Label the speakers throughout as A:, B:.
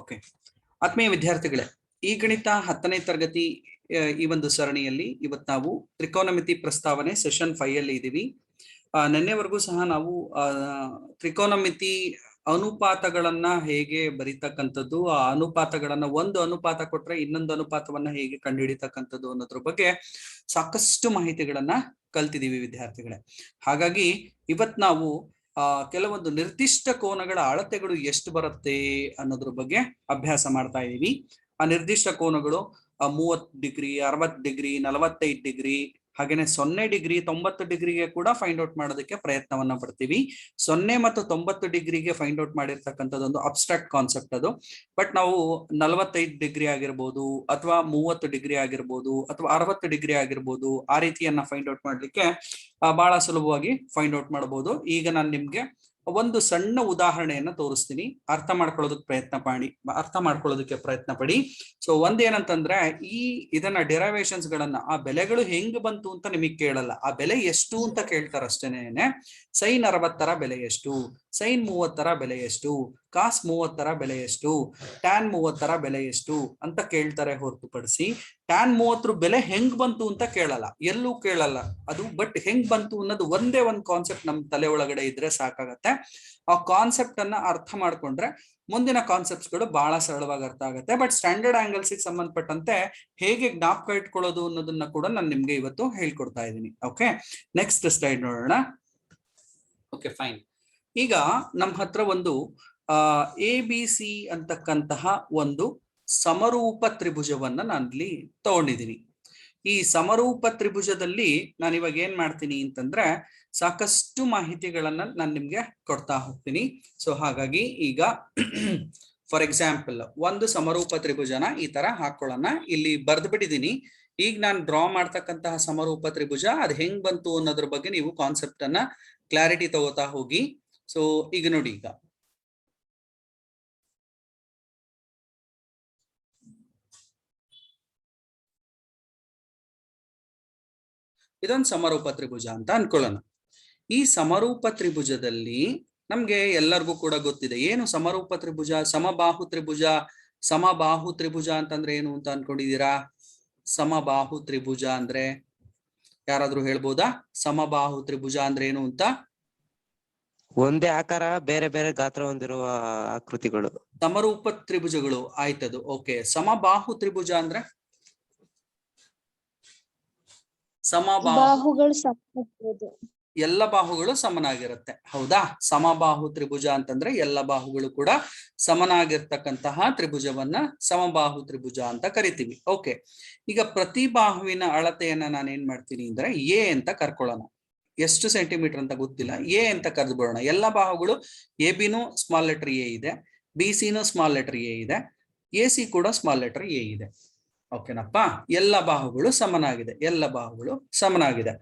A: Okay, ಆತ್ಮೀಯ ವಿದ್ಯಾರ್ಥಿಗಳೇ, ಈ ಗಣಿತ 10ನೇ ತರಗತಿ ಈ ಒಂದು ಸರಣಿಯಲ್ಲಿ ಇವತ್ತು ನಾವು ತ್ರಿಕೋನಮಿತಿ ಪ್ರಸ್ತಾವನೆ ಸೆಷನ್ 5 ಅಲ್ಲಿ ಇದೀವಿ. ನಿನ್ನೆವರೆಗೂ ಸಹ ನಾವು ತ್ರಿಕೋನಮಿತಿ ಅನುಪಾತಗಳನ್ನ ಹೇಗೆ ಬರೀತಕ್ಕಂಥದ್ದು, ಆ ಅನುಪಾತಗಳನ್ನ ಒಂದು ಅನುಪಾತ ಕೊಟ್ರೆ ಇನ್ನೊಂದು ಅನುಪಾತವನ್ನ ಹೇಗೆ ಕಂಡುಹಿಡಿತಕ್ಕಂಥದ್ದು ಅನ್ನೋದ್ರ ಬಗ್ಗೆ ಸಾಕಷ್ಟು ಮಾಹಿತಿಗಳನ್ನ ಕಲ್ತಿದೀವಿ ವಿದ್ಯಾರ್ಥಿಗಳೇ. ಹಾಗಾಗಿ ಇವತ್ ನಾವು ಕೆಲವೊಂದು ನಿರ್ದಿಷ್ಟ ಕೋನಗಳ ಅಳತೆಗಳು ಎಷ್ಟು ಬರುತ್ತೆ ಅನ್ನೋದ್ರ ಬಗ್ಗೆ ಅಭ್ಯಾಸ ಮಾಡ್ತಾ ಇದೀವಿ. ಆ ನಿರ್ದಿಷ್ಟ ಕೋನಗಳು 30 ಡಿಗ್ರಿ, 60 ಡಿಗ್ರಿ, 45 ಡಿಗ್ರಿ, ಹಾಗೇನೆ 0 ಡಿಗ್ರಿ, 90 ಡಿಗ್ರಿಗೆ ಕೂಡ ಫೈಂಡ್ ಔಟ್ ಮಾಡೋದಕ್ಕೆ ಪ್ರಯತ್ನವನ್ನ ಪಡ್ತೀವಿ. 0 ಮತ್ತು 90 ಡಿಗ್ರಿಗೆ ಫೈಂಡ್ ಔಟ್ ಮಾಡಿರ್ತಕ್ಕಂಥದ್ದೊಂದು ಅಬ್ಸ್ಟ್ರಾಕ್ಟ್ ಕಾನ್ಸೆಪ್ಟ್ ಅದು. ಬಟ್ ನಾವು 45 ಡಿಗ್ರಿ ಆಗಿರ್ಬೋದು, ಅಥವಾ 30 ಡಿಗ್ರಿ ಆಗಿರ್ಬೋದು, ಅಥವಾ 60 ಡಿಗ್ರಿ ಆಗಿರ್ಬೋದು, ಆ ರೀತಿಯನ್ನ ಫೈಂಡ್ ಔಟ್ ಮಾಡ್ಲಿಕ್ಕೆ ಬಹಳ ಸುಲಭವಾಗಿ ಫೈಂಡ್ ಔಟ್ ಮಾಡಬಹುದು. ಈಗ ನಾನು ನಿಮ್ಗೆ ಒಂದು ಸಣ್ಣ ಉದಾಹರಣೆಯನ್ನ ತೋರಿಸ್ತೀನಿ, ಅರ್ಥ ಮಾಡ್ಕೊಳ್ಳೋದಕ್ಕೆ ಪ್ರಯತ್ನ ಪಡಿ. ಸೊ ಒಂದೇನಂತಂದ್ರೆ, ಇದನ್ನ ಡಿರೈವೇಶನ್ಸ್ ಗಳನ್ನ, ಆ ಬೆಲೆಗಳು ಹೆಂಗ್ ಬಂತು ಅಂತ ನಿಮಗೆ ಕೇಳಲ್ಲ, ಆ ಬೆಲೆ ಎಷ್ಟು ಅಂತ ಕೇಳ್ತಾರೆ ಅಷ್ಟೇನೆ. ಸೈನ್ 60ರ ಬೆಲೆ ಎಷ್ಟು, ಸೈನ್ 30ರ ಬೆಲೆ ಎಷ್ಟು, ಕಾಸ್ 30ರ ಬೆಲೆ ಎಷ್ಟು, ಟ್ಯಾನ್ 30ರ ಬೆಲೆ ಎಷ್ಟು ಅಂತ ಕೇಳ್ತಾರೆ ಹೊರತುಪಡಿಸಿ ಟ್ಯಾನ್ 30 ಬೆಲೆ ಹೆಂಗ್ ಬಂತು ಅಂತ ಕೇಳಲ್ಲ, ಎಲ್ಲೂ ಕೇಳಲ್ಲ ಅದು. ಬಟ್ ಹೆಂಗ್ ಬಂತು ಅನ್ನೋದು ಒಂದೇ ಒಂದು ಕಾನ್ಸೆಪ್ಟ್ ನಮ್ ತಲೆ ಒಳಗಡೆ ಇದ್ರೆ ಸಾಕಾಗತ್ತೆ. ಆ ಕಾನ್ಸೆಪ್ಟ್ ಅನ್ನ ಅರ್ಥ ಮಾಡ್ಕೊಂಡ್ರೆ ಮುಂದಿನ ಕಾನ್ಸೆಪ್ಟ್ಸ್ ಗಳು ಬಹಳ ಸರಳವಾಗಿ ಅರ್ಥ ಆಗುತ್ತೆ. ಬಟ್ ಸ್ಟ್ಯಾಂಡರ್ಡ್ ಆಂಗಲ್ಸ್ ಸಂಬಂಧಪಟ್ಟಂತೆ ಹೇಗೆ ಜ್ಞಾಪಕ ಇಟ್ಕೊಳ್ಳೋದು ಅನ್ನೋದನ್ನ ಕೂಡ ನಾನು ನಿಮ್ಗೆ ಇವತ್ತು ಹೇಳ್ಕೊಡ್ತಾ ಇದ್ದೀನಿ. ಓಕೆ, ನೆಕ್ಸ್ಟ್ ಸ್ಲೈಡ್ ನೋಡೋಣ. Okay, fine. ಈಗ ನಮ್ಮ ಹತ್ರ ಒಂದು ABC ಅಂತಕ್ಕಂತಹ ಒಂದು ಸಮರೂಪ ತ್ರಿಭುಜವನ್ನ ನಾನಿಲ್ಲಿ ತಗೊಂಡಿದ್ದೀನಿ. ಈ ಸಮರೂಪ ತ್ರಿಭುಜದಲ್ಲಿ ನಾನು ಇವಾಗ ಏನ್ ಮಾಡ್ತೀನಿ ಅಂತಂದ್ರೆ, ಸಾಕಷ್ಟು ಮಾಹಿತಿಗಳನ್ನ ನಾನು ನಿಮ್ಗೆ ಕೊಡ್ತಾ ಹೋಗ್ತೀನಿ. ಸೊ ಹಾಗಾಗಿ ಈಗ ಫಾರ್ ಎಕ್ಸಾಂಪಲ್ ಒಂದು ಸಮರೂಪ ತ್ರಿಭುಜನ ಈ ತರ ಹಾಕೊಳ್ಳೋಣ. ಇಲ್ಲಿ ಬರ್ದು ಬಿಟ್ಟಿದ್ದೀನಿ. ಈಗ ನಾನು ಡ್ರಾ ಮಾಡ್ತಕ್ಕಂತಹ ಸಮರೂಪ ತ್ರಿಭುಜ ಅದು ಹೆಂಗ್ ಬಂತು ಅನ್ನೋದ್ರ ಬಗ್ಗೆ ನೀವು ಕಾನ್ಸೆಪ್ಟ್ ಅನ್ನ ಕ್ಲಾರಿಟಿ ತಗೋತಾ ಹೋಗಿ. ಸೊ ಈಗ ನೋಡಿ, ಈಗ ಇದೊಂದು ಸಮರೂಪ ತ್ರಿಭುಜ ಅಂತ ಅನ್ಕೊಳ್ಳೋಣ. ಈ ಸಮರೂಪ ತ್ರಿಭುಜದಲ್ಲಿ ನಮ್ಗೆ ಎಲ್ಲರಿಗೂ ಕೂಡ ಗೊತ್ತಿದೆ ಏನು ಸಮರೂಪ ತ್ರಿಭುಜ, ಸಮಬಾಹು ತ್ರಿಭುಜ. ಸಮಬಾಹು ತ್ರಿಭುಜ ಅಂತಂದ್ರೆ ಏನು ಅಂತ ಅನ್ಕೊಂಡಿದೀರಾ? ಸಮಬಾಹು ತ್ರಿಭುಜ ಅಂದ್ರೆ ಯಾರಾದ್ರೂ ಹೇಳ್ಬೋದಾ? ಸಮಬಾಹು ತ್ರಿಭುಜ ಅಂದ್ರೆ ಏನು ಅಂತ?
B: ಒಂದೇ ಆಕಾರ ಬೇರೆ ಬೇರೆ ಗಾತ್ರ ಹೊಂದಿರುವ ಆಕೃತಿಗಳು
A: ಸಮರೂಪ ತ್ರಿಭುಜಗಳು. ಆಯ್ತದು. ಓಕೆ, ಸಮಬಾಹು ತ್ರಿಭುಜ ಅಂದ್ರೆ ಎಲ್ಲ ಬಾಹುಗಳು ಸಮನಾಗಿರುತ್ತೆ. ಹೌದಾ? ಸಮಬಾಹು ತ್ರಿಭುಜ ಅಂತಂದ್ರೆ ಎಲ್ಲ ಬಾಹುಗಳು ಕೂಡ ಸಮನಾಗಿರ್ತಕ್ಕಂತಹ ತ್ರಿಭುಜವನ್ನ ಸಮಬಾಹು ತ್ರಿಭುಜ ಅಂತ ಕರಿತೀವಿ. ಓಕೆ, ಈಗ ಪ್ರತಿ ಬಾಹುವಿನ ಅಳತೆಯನ್ನ ನಾನು ಏನ್ ಮಾಡ್ತೀನಿ ಅಂದ್ರೆ ಎ ಅಂತ ಕರ್ಕೊಳ್ಳೋಣ. ಎಷ್ಟು ಸೆಂಟಿಮೀಟರ್ ಅಂತ ಗೊತ್ತಿಲ್ಲ, ಎ ಅಂತ ಕರೆದು ಬಿಡೋಣ. ಎಲ್ಲ ಬಾಹುಗಳು ಎಬಿನೂ ಸ್ಮಾಲ್ ಲೆಟರ್ ಎ ಇದೆ, ಬಿಸಿನೂ ಸ್ಮಾಲ್ ಲೆಟರ್ ಎ ಇದೆ, ಎಸಿ ಕೂಡ ಸ್ಮಾಲ್ ಲೆಟರ್ ಎ ಇದೆ. ಓಕೆನಪ್ಪ? ಎಲ್ಲ ಬಾಹುಗಳು ಸಮನಾಗಿದೆ, ಎಲ್ಲ ಬಾಹುಗಳು ಸಮನಾಗಿದೆ.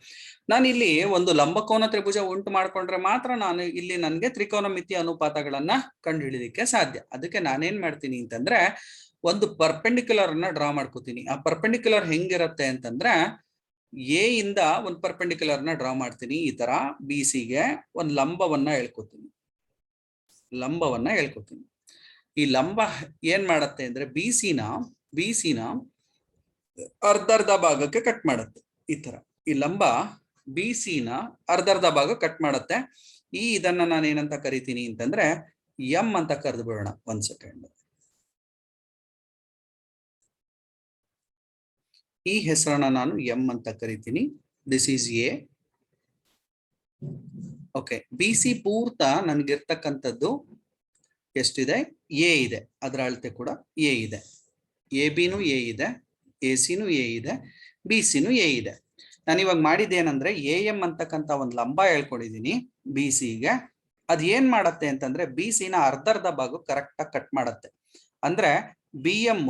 A: ನಾನು ಇಲ್ಲಿ ಒಂದು ಲಂಬಕೋನ ತ್ರಿಭುಜ ಉಂಟು ಮಾಡ್ಕೊಂಡ್ರೆ ಮಾತ್ರ ನಾನು ಇಲ್ಲಿ ನನ್ಗೆ ತ್ರಿಕೋನಮಿತಿ ಅನುಪಾತಗಳನ್ನ ಕಂಡುಹಿಡಿಯಲಿಕ್ಕೆ ಸಾಧ್ಯ. ಅದಕ್ಕೆ ನಾನೇನ್ ಮಾಡ್ತೀನಿ ಅಂತಂದ್ರೆ, ಒಂದು ಪರ್ಪೆಂಡಿಕ್ಯುಲರ್ ಅನ್ನ ಡ್ರಾ ಮಾಡ್ಕೋತೀನಿ. ಆ ಪರ್ಪೆಂಡಿಕ್ಯುಲರ್ ಹೆಂಗಿರುತ್ತೆ ಅಂತಂದ್ರೆ, ಎ ಇಂದ ಒಂದು ಪರ್ಪೆಂಡಿಕ್ಯುಲರ್ ನ ಡ್ರಾ ಮಾಡ್ತೀನಿ. ಈ ತರ ಬಿಸಿಗೆ ಒಂದು ಲಂಬವನ್ನ ಹೇಳ್ಕೊತೀನಿ. ಈ ಲಂಬ ಏನ್ ಮಾಡತ್ತೆ ಅಂದ್ರೆ ಬಿಸಿನ ಅರ್ಧ ಭಾಗಕ್ಕೆ ಕಟ್ ಮಾಡುತ್ತೆ. ಈ ತರ ಈ ಲಂಬ ಬಿಸಿನ ಅರ್ಧ ಭಾಗ ಕಟ್ ಮಾಡುತ್ತೆ. ಇದನ್ನ ನಾನು ಏನಂತ ಕರಿತೀನಿ ಅಂತಂದ್ರೆ ಎಂ ಅಂತ ಕರೆದು ಬಿಡೋಣ. ಒಂದ್ ಸೆಕೆಂಡ್. ಈ ಹೆಸರನ್ನ ನಾನು ಎಂ ಅಂತ ಕರಿತೀನಿ. This is A. ಓಕೆ, ಬಿಸಿ ಪೂರ್ತ ನನ್ಗಿರ್ತಕ್ಕಂಥದ್ದು ಎಷ್ಟಿದೆ? ಎ ಇದೆ. ಅದರ ಅಳತೆ ಕೂಡ ಎ ಇದೆ. ಎ ಬಿನೂ ಎ ಇದೆ, ಎಸಿನೂ ಎ ಇದೆ, ಬಿಸಿನೂ ಎ ಇದೆ. ನಾನು ಇವಾಗ ಮಾಡಿದ್ದೇನಂದ್ರೆ ಎ ಎಂ ಅಂತಕ್ಕಂಥ ಒಂದು ಲಂಬ ಹೇಳ್ಕೊಂಡಿದ್ದೀನಿ ಬಿಸಿಗೆ. ಅದ್ ಏನ್ ಮಾಡತ್ತೆ ಅಂತಂದ್ರೆ ಬಿಸಿನ ಅರ್ಧ ಭಾಗ ಕರೆಕ್ಟ್ ಆಗಿ ಕಟ್ ಮಾಡತ್ತೆ. ಅಂದ್ರೆ ಬಿ ಎಂ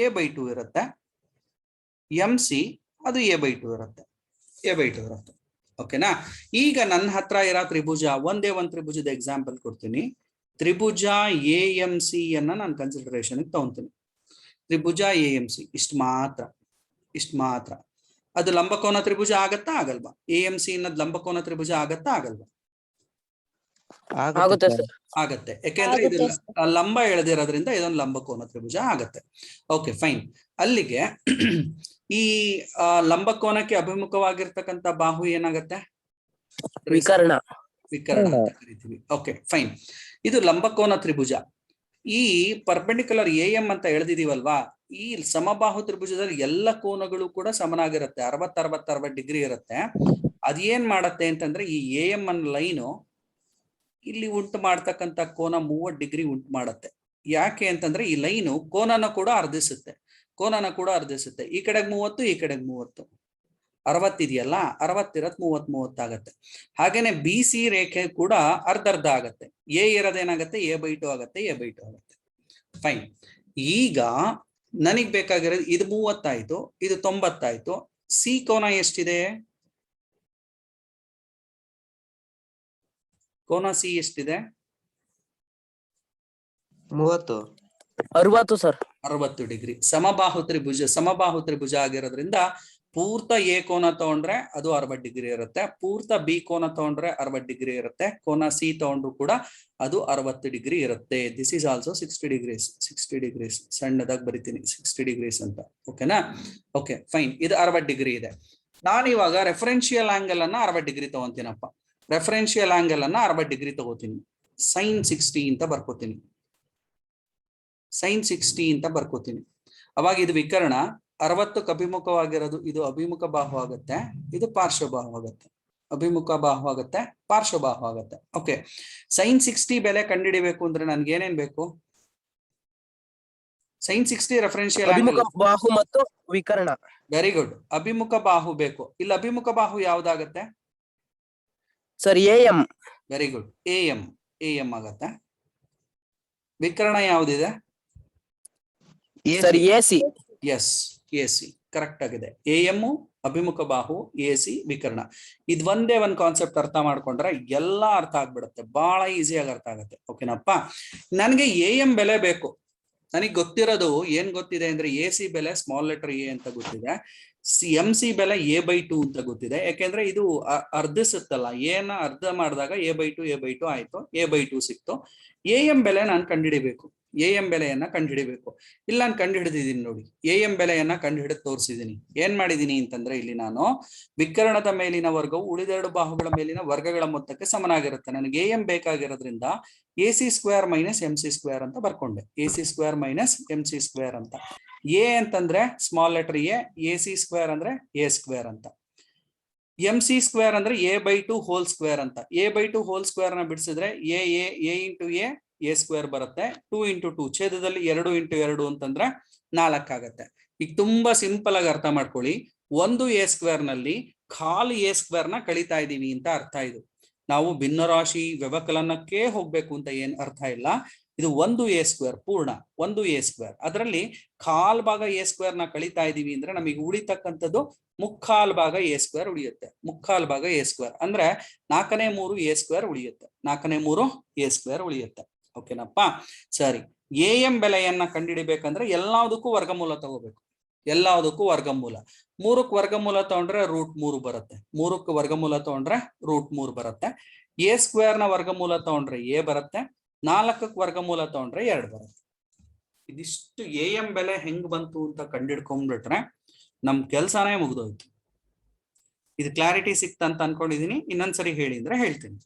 A: A/2 ಇರುತ್ತೆ, ಎಂ ಸಿ ಅದು A/2 ಇರುತ್ತೆ. ಓಕೆನಾ? ಈಗ ನನ್ನ ಹತ್ರ ಇರೋ ತ್ರಿಭುಜ ಒಂದೇ ಒಂದು ತ್ರಿಭುಜದ ಎಕ್ಸಾಂಪಲ್ ಕೊಡ್ತೀನಿ. ತ್ರಿಭುಜ AMC ಅನ್ನ ನಾನು ಕನ್ಸಿಡರೇಷನ್ ತಗೊಂತೀನಿ. ತ್ರಿಭುಜ AMC ಇಷ್ಟು ಮಾತ್ರ. ಅದು ಲಂಬಕೋನ ತ್ರಿಭುಜ ಆಗತ್ತಾ ಆಗಲ್ವಾ? AMC ಅನ್ನೋದು ಲಂಬಕೋನ ತ್ರಿಭುಜ ಆಗತ್ತಾ ಆಗಲ್ವಾ?
B: ಆಗುತ್ತೆ
C: ಆಗುತ್ತೆ
B: ಸರ್.
C: ಸರ್.
A: ಆಗತ್ತೆ, ಯಾಕೆಂದ್ರೆ ಇದು
D: ಆಗುತ್ತೆ
A: ಲಂಬ ಎಳೆದಿರೋದ್ರಿಂದ ಇದೊಂದು ಲಂಬಕೋನ ತ್ರಿಭುಜ ಆಗತ್ತೆ. Okay fine. ಅಲ್ಲಿಗೆ ಈ ಲಂಬಕೋನಕ್ಕೆ ಅಭಿಮುಖವಾಗಿರ್ತಕ್ಕಂಥ ಬಾಹು ಏನಾಗತ್ತೆ?
C: ವಿಕರ್ಣ.
A: ವಿಕರ್ಣ ಅಂತ ಕರಿತೀವಿ. Okay fine. ಇದು ಲಂಬಕೋನ ತ್ರಿಭುಜ. ಈ ಪರ್ಪೆಂಡಿಕ್ಯುಲರ್ ಎಂ ಅಂತ ಎಳೆದಿದೀವಲ್ವಾ, ಈ ಸಮಬಾಹು ತ್ರಿಭುಜದಲ್ಲಿ ಎಲ್ಲ ಕೋನಗಳು ಕೂಡ ಸಮನಾಗಿರುತ್ತೆ, 60 ಡಿಗ್ರಿ ಇರುತ್ತೆ. ಅದೇನ್ ಮಾಡತ್ತೆ ಅಂತಂದ್ರೆ ಈ ಎಂ ಅನ್ನ ಲೈನು ಇಲ್ಲಿ ಉಂಟು ಮಾಡ್ತಕ್ಕಂಥ ಕೋನ 30 ಡಿಗ್ರಿ ಉಂಟು ಮಾಡತ್ತೆ. ಯಾಕೆ ಅಂತಂದ್ರೆ ಈ ಲೈನು ಕೋನನ ಕೂಡ ಅರ್ಧಿಸುತ್ತೆ, ಈ ಕಡೆಗೆ 30, ಈ ಕಡೆಗೆ 30, 60 ಇದೆಯಲ್ಲ, 60 ಇರತ್ 30 ಆಗತ್ತೆ. ಹಾಗೇನೆ ಬಿ ಸಿ ರೇಖೆ ಕೂಡ ಅರ್ಧ ಆಗತ್ತೆ. ಎ ಇರೋದೇನಾಗತ್ತೆ? a/2 ಆಗತ್ತೆ, a/2 ಆಗತ್ತೆ. ಫೈನ್. ಈಗ ನನಗ್ ಬೇಕಾಗಿರೋದು ಇದು 30 ಆಯ್ತು, ಇದು 90 ಆಯ್ತು. ಸಿ ಕೋನ ಎಷ್ಟಿದೆ? ಕೋನ ಸಿ ಎಷ್ಟಿದೆ?
B: 30.
C: 60 ಸರ್.
A: 60 ಡಿಗ್ರಿ. ಸಮಬಾಹು ತ್ರಿಭುಜ ಆಗಿರೋದ್ರಿಂದ ಪೂರ್ತ ಎ ಕೋನ ತಗೊಂಡ್ರೆ ಅದು 60 ಡಿಗ್ರಿ ಇರುತ್ತೆ, ಪೂರ್ತ ಬಿ ಕೋನ ತಗೊಂಡ್ರೆ 60 ಡಿಗ್ರಿ ಇರುತ್ತೆ, ಕೋನ ಸಿ ತಗೊಂಡ್ರು ಕೂಡ ಅದು 60 ಡಿಗ್ರಿ ಇರುತ್ತೆ. This is also 60 degrees. ಸಣ್ಣದಾಗಿ ಬರಿತೀನಿ 60 ಡಿಗ್ರೀಸ್ ಅಂತ. ಓಕೆನಾ? Okay fine. ಇದು 60 ಡಿಗ್ರಿ ಇದೆ. ನಾನು ಇವಾಗ ರೆಫರೆನ್ಶಿಯಲ್ ಆಂಗಲ್ ಅನ್ನ 60 ಡಿಗ್ರಿ ತಗೊಂತೀನಪ್ಪ. ರೆಫರೆನ್ಶಿಯಲ್ ಆಂಗಲ್ ಅನ್ನ 60 ಡಿಗ್ರಿ ತಗೋತೀನಿ. sin 60 ಅಂತ ಬರ್ಕೋತೀನಿ. sin 60 ಅಂತ ಬರ್ಕೋತೀನಿ. ಅವಾಗ ಇದು ವಿಕರ್ಣ 60ಕ್ಕೆ ಅಭಿಮುಖವಾಗಿರೋದು, ಇದು ಅಭಿಮುಖ ಬಾಹು ಆಗುತ್ತೆ, ಇದು ಪಾರ್ಶ್ವ ಬಾಹು ಆಗುತ್ತೆ. ಅಭಿಮುಖ ಬಾಹು ಆಗುತ್ತೆ, ಪಾರ್ಶ್ವ ಬಾಹು ಆಗುತ್ತೆ. ಓಕೆ. sin 60 ಬೆಲೆ ಕಂಡುಹಿಡಿಬೇಕು ಅಂದ್ರೆ ನನ್ಗೆ ಏನೇನ್ ಬೇಕು? sin 60 ರೆಫರೆನ್ಶಿಯಲ್
C: ಅಭಿಮುಖ
A: ಆಂಗಲ್.
C: ಬಾಹು ಮತ್ತು ವಿಕರ್ಣ.
A: Very good. ಅಭಿಮುಖ ಬಾಹು ಬೇಕು. ಇಲ್ಲಿ ಅಭಿಮುಖ ಬಾಹು ಯಾವ್ದಾಗತ್ತೆ
C: ಸರ್? ಎಂ.
A: Very good. ಎಂ ಆಗತ್ತೆ. ವಿಕರ್ಣ ಯಾವ್ದಿದೆ
C: sir? AC.
A: Yes, AC correct ಆಗಿದೆ. ಎಂ ಅಭಿಮುಖ ಬಾಹು, ಎಸಿ ವಿಕರ್ಣ. ಇದ್ ಒಂದೇ ಒಂದ್ ಕಾನ್ಸೆಪ್ಟ್ ಅರ್ಥ ಮಾಡ್ಕೊಂಡ್ರೆ ಎಲ್ಲ ಅರ್ಥ ಆಗ್ಬಿಡುತ್ತೆ, ಬಹಳ ಈಸಿಯಾಗಿ ಅರ್ಥ ಆಗುತ್ತೆ. ಓಕೆನಪ್ಪ? ನನಗೆ ಎಂ ಬೆಲೆ ಬೇಕು. ನನಗೆ ಗೊತ್ತಿರೋದು ಏನ್ ಗೊತ್ತಿದೆ ಅಂದ್ರೆ ಎ ಸಿ ಬೆಲೆ ಸ್ಮಾಲ್ ಲೆಟರ್ ಎ ಅಂತ ಗೊತ್ತಿದೆ, ಎಂ ಸಿ ಬೆಲೆ a/2 ಅಂತ ಗೊತ್ತಿದೆ. ಯಾಕೆಂದ್ರೆ ಇದು ಅರ್ಧಿಸುತ್ತಲ್ಲ, ಏನ ಅರ್ಧ ಮಾಡಿದಾಗ a/2 ಆಯ್ತು, a/2 ಸಿಕ್ತು. ಎಂ ಬೆಲೆ ನಾನು ಕಂಡುಹಿಡಿಬೇಕು, ಎಂ ಬೆಲೆಯನ್ನ ಕಂಡುಹಿಡಿಬೇಕು. ಇಲ್ಲಿ ನಾನು ಕಂಡುಹಿಡಿದಿದ್ದೀನಿ ನೋಡಿ, ಎಂ ಬೆಲೆಯನ್ನ ಕಂಡುಹಿಡಿದು ತೋರಿಸಿದೀನಿ. ಏನ್ ಮಾಡಿದೀನಿ ಅಂತಂದ್ರೆ ಇಲ್ಲಿ ನಾನು ವಿಕರ್ಣದ ಮೇಲಿನ ವರ್ಗವು ಉಳಿದೆರಡು ಬಾಹುಗಳ ಮೇಲಿನ ವರ್ಗಗಳ ಮೊತ್ತಕ್ಕೆ ಸಮನಾಗಿರುತ್ತೆ. ನನಗೆ ಎಂ ಬೇಕಾಗಿರೋದ್ರಿಂದ ac² - mc² ಅಂತ ಬರ್ಕೊಂಡೆ. ac² - mc² ಅಂತ. ಎ ಅಂತಂದ್ರೆ ಸ್ಮಾಲ್ ಲೆಟರ್ ಎ, ac² ಅಂದ್ರೆ a² ಅಂತ, mc² ಅಂದ್ರೆ a/2 ಹೋಲ್ ಸ್ಕ್ವೇರ್ ಅಂತ. a/2 ಹೋಲ್ ಸ್ಕ್ವೇರ್ ನ ಬಿಡಿಸಿದ್ರೆ a² ಬರುತ್ತೆ. 2 × 2 ಛೇದದಲ್ಲಿ 2 × 2 ಅಂತಂದ್ರೆ 4 ಆಗತ್ತೆ. ಈಗ ತುಂಬಾ ಸಿಂಪಲ್ ಆಗಿ ಅರ್ಥ ಮಾಡ್ಕೊಳ್ಳಿ. ಒಂದು a² ನಲ್ಲಿ ಖಾಲಿ a² ನ ಕಳಿತಾ ಇದೀವಿ ಅಂತ ಅರ್ಥ. ಇದು ನಾವು ಭಿನ್ನರಾಶಿ ವ್ಯವಕಲನಕ್ಕೆ ಹೋಗ್ಬೇಕು ಅಂತ ಏನ್ ಅರ್ಥ ಇಲ್ಲ. ಇದು ಒಂದು a² ಪೂರ್ಣ, ಒಂದು a². ಅದರಲ್ಲಿ ಕಾಲ್ ಭಾಗ a² ನ ಕಳಿತಾ ಇದೀವಿ ಅಂದ್ರೆ ನಮಗೆ ಉಳಿತಕ್ಕಂಥದ್ದು ಮುಕ್ಕಾಲ್ ಭಾಗ a² ಉಳಿಯುತ್ತೆ. ಮುಕ್ಕಾಲ್ ಭಾಗ a² ಅಂದ್ರೆ 4/3 a² ಉಳಿಯುತ್ತೆ. 4/3 a² ಉಳಿಯುತ್ತೆ. ಓಕೆನಪ್ಪ? ಸರಿ. ಎಂ ಬೆಲೆಯನ್ನ ಕಂಡುಹಿಡಿಬೇಕಂದ್ರೆ ಎಲ್ಲದಕ್ಕೂ ವರ್ಗಮೂಲ ತಗೋಬೇಕು. ಎಲ್ಲದಕ್ಕೂ ವರ್ಗಮೂಲ. 3ಕ್ಕೆ ವರ್ಗಮೂಲ ತಗೊಂಡ್ರೆ √3 ಬರುತ್ತೆ. 3ಕ್ಕೆ ವರ್ಗಮೂಲ ತಗೊಂಡ್ರೆ √3 ಬರುತ್ತೆ. a² ನ ವರ್ಗಮೂಲ ತಗೊಂಡ್ರೆ a ಬರುತ್ತೆ. 4ಕ್ಕೆ ವರ್ಗಮೂಲ ತಗೊಂಡ್ರೆ 2 ಬರುತ್ತೆ. ಇದಿಷ್ಟು ಎಂ ಬೆಲೆ ಹೆಂಗ್ ಬಂತು ಅಂತ ಕಂಡಿಡ್ಕೊಂಡ್ಬಿಟ್ರೆ ನಮ್ ಕೆಲ್ಸನೇ ಮುಗ್ದೋಯ್ತು. ಇದು ಕ್ಲಾರಿಟಿ ಸಿಕ್ತಂತ ಅನ್ಕೊಂಡಿದೀನಿ. ಇನ್ನೊಂದ್ಸರಿ ಹೇಳಿ ಅಂದ್ರೆ ಹೇಳ್ತೀನಿ.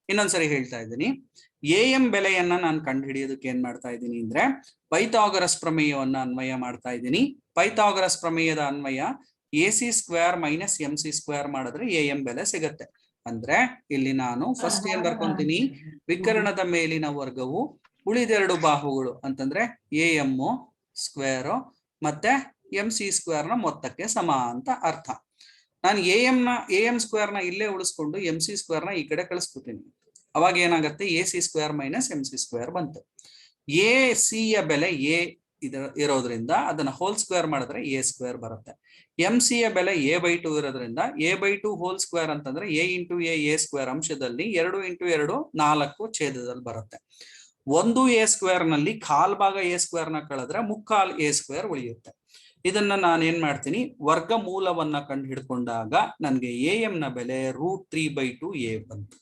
A: ಇನ್ನೊಂದ್ಸರಿ ಹೇಳ್ತಾ ಇದ್ದೀನಿ. ಎಂ ಬೆಲೆಯನ್ನ ನಾನು ಕಂಡುಹಿಡಿಯೋದಕ್ಕೆ ಏನ್ ಮಾಡ್ತಾ ಇದ್ದೀನಿ ಅಂದ್ರೆ ಪೈಥಾಗರಸ್ ಪ್ರಮೇಯವನ್ನ ಅನ್ವಯ ಮಾಡ್ತಾ ಇದ್ದೀನಿ. ಪೈಥಾಗರಸ್ ಪ್ರಮೇಯದ ಅನ್ವಯ ac² - mc² ಮಾಡಿದ್ರೆ ಎಂ ಬೆಲೆ ಸಿಗತ್ತೆ. ಅಂದ್ರೆ ಇಲ್ಲಿ ನಾನು ಫಸ್ಟ್ ಏನ್ ಬರ್ಕೊಂತೀನಿ? ವಿಕರ್ಣದ ಮೇಲಿನ ವರ್ಗವು ಉಳಿದೆರಡು ಬಾಹುಗಳು ಅಂತಂದ್ರೆ am² ಮತ್ತೆ mc² ನ ಮೊತ್ತಕ್ಕೆ ಸಮ ಅಂತ ಅರ್ಥ. ನಾನು am² ನ ಇಲ್ಲೇ ಉಳಿಸ್ಕೊಂಡು mc² ನ ಈ ಕಡೆ ಕಳಿಸ್ಕೊತೀನಿ. ಅವಾಗ ಏನಾಗುತ್ತೆ? ac² - mc² ಬಂತು. ac ಯ ಬೆಲೆ a ಇರೋದ್ರಿಂದ ಅದನ್ನ ಹೋಲ್ ಸ್ಕ್ವೇರ್ ಮಾಡಿದ್ರೆ a² ಬರುತ್ತೆ. mc ಯ ಬೆಲೆ a/2 ಇರೋದ್ರಿಂದ a/2 ಹೋಲ್ ಸ್ಕ್ವೇರ್ ಅಂತಂದ್ರೆ a × a² ಅಂಶದಲ್ಲಿ 2 × 2 4 ಛೇದದಲ್ಲಿ ಬರುತ್ತೆ. ಒಂದು a² ನಲ್ಲಿ ಕಾಲ್ ಭಾಗ a² ನ ಕಳೆದ್ರೆ ಮುಕ್ಕಾಲ್ a² ಉಳಿಯುತ್ತೆ. ಇದನ್ನ ನಾನೇನ್ ಮಾಡ್ತೀನಿ? ವರ್ಗಮೂಲವನ್ನ ಕಂಡು ಹಿಡ್ಕೊಂಡಾಗ ನನ್ಗೆ am ನ ಬೆಲೆ √3/2a ಬಂತು.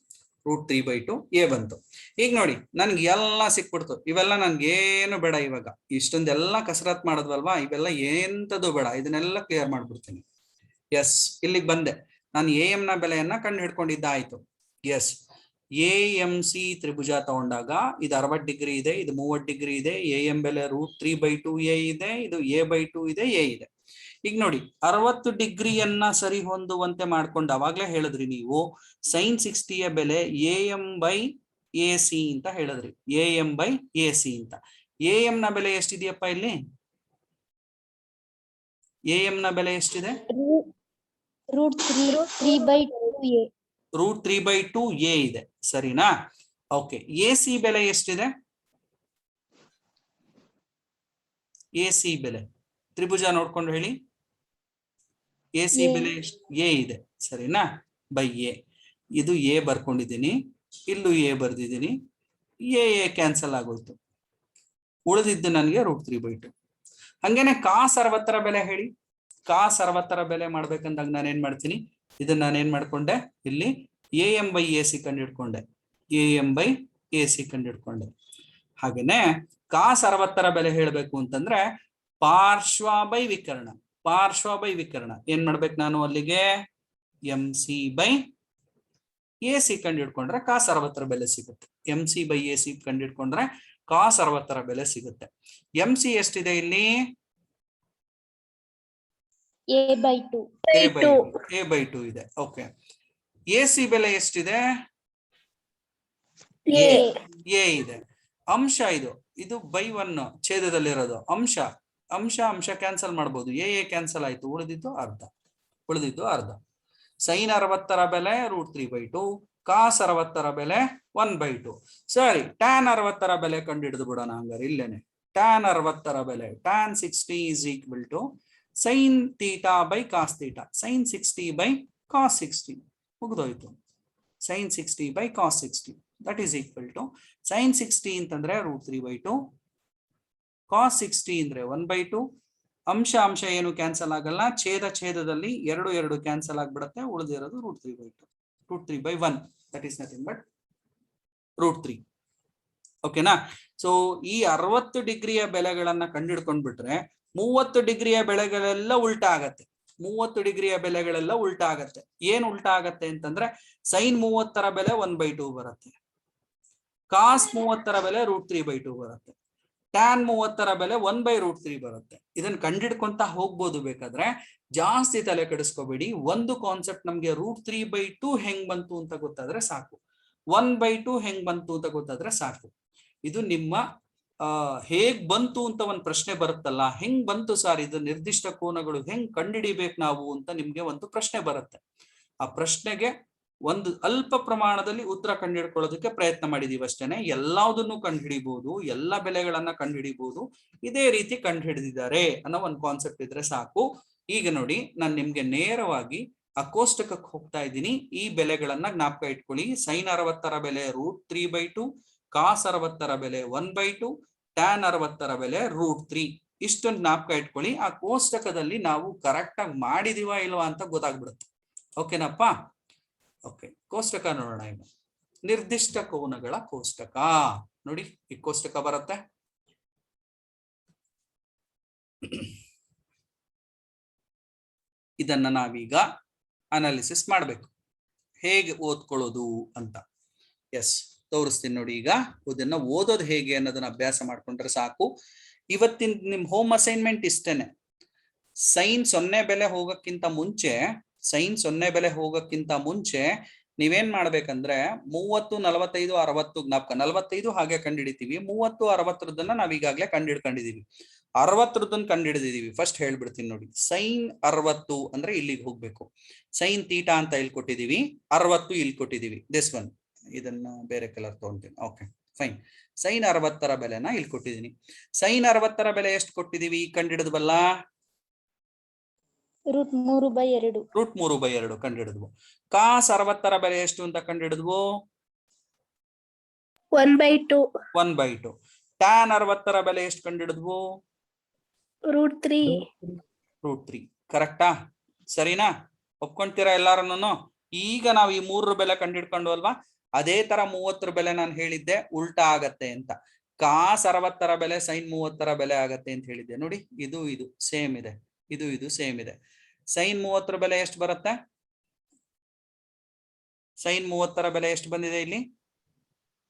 A: √3/2 ಎ ಬಂತು. ಈಗ ನೋಡಿ ನನ್ಗೆ ಎಲ್ಲ ಸಿಕ್ಬಿಡ್ತು. ಇವೆಲ್ಲ ನನ್ಗೆ ಏನು ಬೇಡ ಇವಾಗ. ಇಷ್ಟೊಂದೆಲ್ಲ ಕಸರತ್ ಮಾಡೋದ್ವಲ್ವಾ, ಇವೆಲ್ಲ ಎಂತದು ಬೇಡ, ಇದನ್ನೆಲ್ಲ ಕ್ಲಿಯರ್ ಮಾಡ್ಬಿಡ್ತೀನಿ. ಎಸ್, ಇಲ್ಲಿಗೆ ಬಂದೆ. ನಾನು ಎ ಎಂ ನ ಬೆಲೆಯನ್ನ ಕಂಡು ಹಿಡ್ಕೊಂಡಿದ್ದಾಯ್ತು. ಎಸ್, AMC ತ್ರಿಭುಜ ತಗೊಂಡಾಗ ಇದು 60 ಡಿಗ್ರಿ ಇದೆ, ಇದು 30 ಡಿಗ್ರಿ ಇದೆ. ಎ ಎಂ ಬೆಲೆ √3/2 ಎ ಇದೆ, ಇದು A/2 ಇದೆ, ಎ ಇದೆ. ಈಗ ನೋಡಿ 60 ಡಿಗ್ರಿಯನ್ನ ಸರಿ ಹೊಂದುವಂತೆ ಮಾಡ್ಕೊಂಡು ಅವಾಗ್ಲೇ ಹೇಳಿದ್ರಿ ನೀವು sin 60ಯ ಬೆಲೆ AM/AC ಅಂತ ಹೇಳಿದ್ರಿ. AM/AC ಅಂತ. AM ನ ಬೆಲೆ ಎಷ್ಟಿದೆಯಪ್ಪ ಇಲ್ಲಿ? AM ನ ಬೆಲೆ ಎಷ್ಟಿದೆ?
D: √3/2a.
A: √3/2a ಇದೆ, ಸರಿನಾ? ಓಕೆ, AC ಬೆಲೆ ಎಷ್ಟಿದೆ? AC ಬೆಲೆ ತ್ರಿಭುಜ ನೋಡ್ಕೊಂಡು ಹೇಳಿ. AC ಬೆಲೆ ಎ ಇದೆ, ಸರಿನಾ? By A. ಇದು ಎ ಬರ್ಕೊಂಡಿದ್ದೀನಿ, ಇಲ್ಲೂ ಎ ಬರ್ದಿದ್ದೀನಿ. ಎ ಕ್ಯಾನ್ಸಲ್ ಆಗೋಯ್ತು, ಉಳಿದಿದ್ದು ನನಗೆ √3/2. ಹಂಗೇನೆ cos 60ರ ಬೆಲೆ ಹೇಳಿ. cos 60ರ ಬೆಲೆ ಮಾಡ್ಬೇಕಂದಾಗ ನಾನೇನ್ ಮಾಡ್ತೀನಿ, ಇದನ್ನ ನಾನೇನ್ ಮಾಡ್ಕೊಂಡೆ, ಇಲ್ಲಿ AM/AC ಕಂಡಿಡ್ಕೊಂಡೆ. AM/AC ಕಂಡಿಡ್ಕೊಂಡೆ. ಹಾಗೇನೆ cos 60ರ ಬೆಲೆ ಹೇಳ್ಬೇಕು ಅಂತಂದ್ರೆ ಪಾರ್ಶ್ವ ಬೈ ವಿಕರ್ಣ. ಪಾರ್ಶ್ವ ಬೈ ವಿಕರ್ಣ ಏನ್ ಮಾಡ್ಬೇಕು ನಾನು ಅಲ್ಲಿಗೆ? MC/AC ಕಂಡಿಡ್ಕೊಂಡ್ರೆ cos 60ರ ಬೆಲೆ ಸಿಗುತ್ತೆ. MC/AC ಕಂಡಿಡ್ಕೊಂಡ್ರೆ cos 60ರ ಬೆಲೆ ಸಿಗುತ್ತೆ. MC ಎಷ್ಟಿದೆ ಇಲ್ಲಿ?
D: A/2.
A: A/2 ಇದೆ. ಓಕೆ, AC ಬೆಲೆ ಎಷ್ಟಿದೆ?
D: A.
A: ಎ ಇದೆ. ಅಂಶ ಇದು ಬೈ1 ಛೇದದಲ್ಲಿರೋದು ಅಂಶ. ಅಂಶ ಕ್ಯಾನ್ಸಲ್ ಮಾಡ್ಬೋದು. ಎ ಕ್ಯಾನ್ಸಲ್ ಆಯ್ತು, ಉಳಿದಿದ್ದು ಅರ್ಧ. sin 60ರ ಬೆಲೆ √3/2, cos 60ರ ಬೆಲೆ 1/2. ಸರಿ, tan 60ರ ಬೆಲೆ ಕಂಡು ಹಿಡಿದು ಬಿಡೋಣ ಹಂಗಾರೆ ಇಲ್ಲೇನೆ. tan 60ರ ಬೆಲೆ tan 60 = sin θ/cos θ. sin 60/cos 60 ಮುಗಿದೋಯ್ತು. sin 60/cos 60 that is equal to sin 60 ಅಂತಂದ್ರೆ √3/2, cos 60 ಅಂದ್ರೆ 1/2. ಅಂಶ ಏನು ಕ್ಯಾನ್ಸಲ್ ಆಗಲ್ಲ, ಛೇದದಲ್ಲಿ 2 ಕ್ಯಾನ್ಸಲ್ ಆಗ್ಬಿಡುತ್ತೆ, ಉಳಿದಿರೋದು √3/2. √3/1 that is nothing but √3. ಓಕೆನಾ? ಸೊ ಈ 60 ಡಿಗ್ರಿಯ ಬೆಲೆಗಳನ್ನ ಕಂಡಿಡ್ಕೊಂಡ್ಬಿಟ್ರೆ 30 ಡಿಗ್ರಿಯ ಬೆಲೆಗಳೆಲ್ಲ ಉಲ್ಟಾ ಆಗತ್ತೆ. 30 ಡಿಗ್ರಿಯ ಬೆಲೆಗಳೆಲ್ಲ ಉಲ್ಟಾ ಆಗತ್ತೆ. ಏನ್ ಉಲ್ಟಾ ಆಗತ್ತೆ ಅಂತಂದ್ರೆ sin 30ರ ಬೆಲೆ 1/2 ಬರುತ್ತೆ, cos 30ರ ಬೆಲೆ √3/2 ಬರುತ್ತೆ, tan 30ರ ಬೆಲೆ 1/√3 ಬರುತ್ತೆ. ಇದನ್ನ ಕಂಡಿಡ್ಕೊಂತ ಹೋಗ್ಬೋದು. ಬೇಕಾದ್ರೆ ಜಾಸ್ತಿ ತಲೆ ಕೆಡಿಸ್ಕೋಬೇಡಿ. ಒಂದು ಕಾನ್ಸೆಪ್ಟ್ ನಮ್ಗೆ √3/2 ಹೆಂಗ್ ಬಂತು ಅಂತ ಗೊತ್ತಾದ್ರೆ ಸಾಕು, 1/2 ಹೆಂಗ್ ಬಂತು ಅಂತ ಗೊತ್ತಾದ್ರೆ ಸಾಕು. ಇದು ನಿಮ್ಮ ಹೇಗ್ ಬಂತು ಅಂತ ಒಂದ್ ಪ್ರಶ್ನೆ ಬರುತ್ತಲ್ಲ, ಹೆಂಗ್ ಬಂತು ಸರ್ ಇದು ನಿರ್ದಿಷ್ಟ ಕೋನಗಳು ಹೆಂಗ್ ಕಂಡುಹಿಡಿಬೇಕು ನಾವು ಅಂತ ನಿಮ್ಗೆ ಒಂದು ಪ್ರಶ್ನೆ ಬರುತ್ತೆ. ಆ ಪ್ರಶ್ನೆಗೆ ಒಂದು ಅಲ್ಪ ಪ್ರಮಾಣದಲ್ಲಿ ಉತ್ತರ ಕಂಡುಹಿಡ್ಕೊಳ್ಳೋದಕ್ಕೆ ಪ್ರಯತ್ನ ಮಾಡಿದೀವಿ ಅಷ್ಟೇನೆ. ಎಲ್ಲದನ್ನು ಕಂಡುಹಿಡಿಬಹುದು, ಎಲ್ಲ ಬೆಲೆಗಳನ್ನ ಕಂಡುಹಿಡಿಬಹುದು. ಇದೇ ರೀತಿ ಕಂಡುಹಿಡಿದಿದ್ದಾರೆ ಅನ್ನೋ ಒಂದು ಕಾನ್ಸೆಪ್ಟ್ ಇದ್ರೆ ಸಾಕು. ಈಗ ನೋಡಿ, ನಾನು ನಿಮ್ಗೆ ನೇರವಾಗಿ ಆ ಕೋಷ್ಟಕಕ್ಕೆ ಹೋಗ್ತಾ ಇದ್ದೀನಿ. ಈ ಬೆಲೆಗಳನ್ನ ಜ್ಞಾಪಕ ಇಟ್ಕೊಳ್ಳಿ. sin 60ರ ಬೆಲೆ √3/2, cos 60ರ ಬೆಲೆ 1/2, tan 60ರ ಬೆಲೆ √3. ಇಷ್ಟೊಂದು ಜ್ಞಾಪಕ ಇಟ್ಕೊಳ್ಳಿ. ಆ ಕೋಷ್ಟಕದಲ್ಲಿ ನಾವು ಕರೆಕ್ಟ್ ಆಗಿ ಮಾಡಿದೀವಾ ಇಲ್ವಾ ಅಂತ ಗೊತ್ತಾಗ್ಬಿಡುತ್ತೆ. ಓಕೆನಪ್ಪ? ಓಕೆ, ಕೋಷ್ಟಕ ನೋಡೋಣ. ಈಗ ನಿರ್ದಿಷ್ಟ ಕೋನಗಳ ಕೋಷ್ಟಕ ನೋಡಿ, ಈ ಕೋಷ್ಟಕ ಬರುತ್ತೆ. ಇದನ್ನ ನಾವೀಗ ಅನಾಲಿಸಿಸ್ ಮಾಡ್ಬೇಕು, ಹೇಗೆ ಓದ್ಕೊಳ್ಳೋದು ಅಂತ. ಎಸ್, ತೋರಿಸ್ತೀನಿ ನೋಡಿ. ಈಗ ಇದನ್ನ ಓದೋದು ಹೇಗೆ ಅನ್ನೋದನ್ನ ಅಭ್ಯಾಸ ಮಾಡ್ಕೊಂಡ್ರೆ ಸಾಕು. ಇವತ್ತಿನ ನಿಮ್ ಹೋಮ್ ಅಸೈನ್ಮೆಂಟ್ ಇಷ್ಟೇನೆ. sin 0 ಬೆಲೆ ಹೋಗಕ್ಕಿಂತ ಮುಂಚೆ ನೀವೇನ್ ಮಾಡ್ಬೇಕಂದ್ರೆ 30, 45, 60 ಜ್ಞಾಪಕ. 45 ಹಾಗೆ ಕಂಡಿಡಿತೀವಿ, 30, 60ರದನ್ನ ನಾವ್ ಈಗಾಗ್ಲೇ ಕಂಡಿಡ್ಕೊಂಡಿದೀವಿ. 60ರದನ್ನ ಕಂಡಿಡಿದೀವಿ. ಫಸ್ಟ್ ಹೇಳ್ಬಿಡ್ತೀನಿ ನೋಡಿ. sin 60 ಅಂದ್ರೆ ಇಲ್ಲಿಗೆ ಹೋಗ್ಬೇಕು. sin θ ಅಂತ ಇಲ್ಲಿ ಕೊಟ್ಟಿದೀವಿ, 60 ಇಲ್ಲಿ ಕೊಟ್ಟಿದೀವಿ. ದಿಸ್ ಒನ್, ಇದನ್ನ ಬೇರೆ ಕಲರ್ ತಗೊಂತೀನಿ. Okay fine. sin 60ರ ಬೆಲೆನ ಇಲ್ಲಿ ಕೊಟ್ಟಿದ್ದೀನಿ. sin 60ರ ಬೆಲೆ ಎಷ್ಟು ಕೊಟ್ಟಿದೀವಿ ಕಂಡಿಡಿದ್ವಲ್ಲ?
D: √3/2.
A: √3/2 ಕಂಡಿಡಿದ್ವು. cos 60ರ ಬೆಲೆ ಎಷ್ಟು ಅಂತ ಕಂಡಿಡಿದ್ವು?
D: 1/2.
A: 1/2. tan 60ರ ಬೆಲೆ ಎಷ್ಟು ಕಂಡಿಡಿದ್ವು?
D: √3.
A: ಕರೆಕ್ಟಾ? ಸರಿನಾ? ಒಪ್ಕೊಂತೀರಾ ಎಲ್ಲಾರನ್ನು? ಈಗ ನಾವು ಈ 3 ಬೆಲೆ ಕಂಡಿಡ್ಕೊಂಡು ಅಲ್ವಾ, ಅದೇ ತರ 30 ಬೆಲೆ ನಾನು ಹೇಳಿದ್ದೆ ಉಲ್ಟಾ ಆಗತ್ತೆ ಅಂತ. ಕಾಸ್ 60 ಬೆಲೆ ಸೈನ್ 30 ಬೆಲೆ ಆಗತ್ತೆ ಅಂತ ಹೇಳಿದ್ದೆ. ನೋಡಿ ಇದು ಸೇಮ್ ಇದೆ, ಇದು ಸೇಮ್ ಇದೆ. ಸೈನ್ 30 ಬೆಲೆ ಎಷ್ಟು ಬರುತ್ತೆ? ಸೈನ್ 30 ಬೆಲೆ ಎಷ್ಟು ಬಂದಿದೆ ಇಲ್ಲಿ?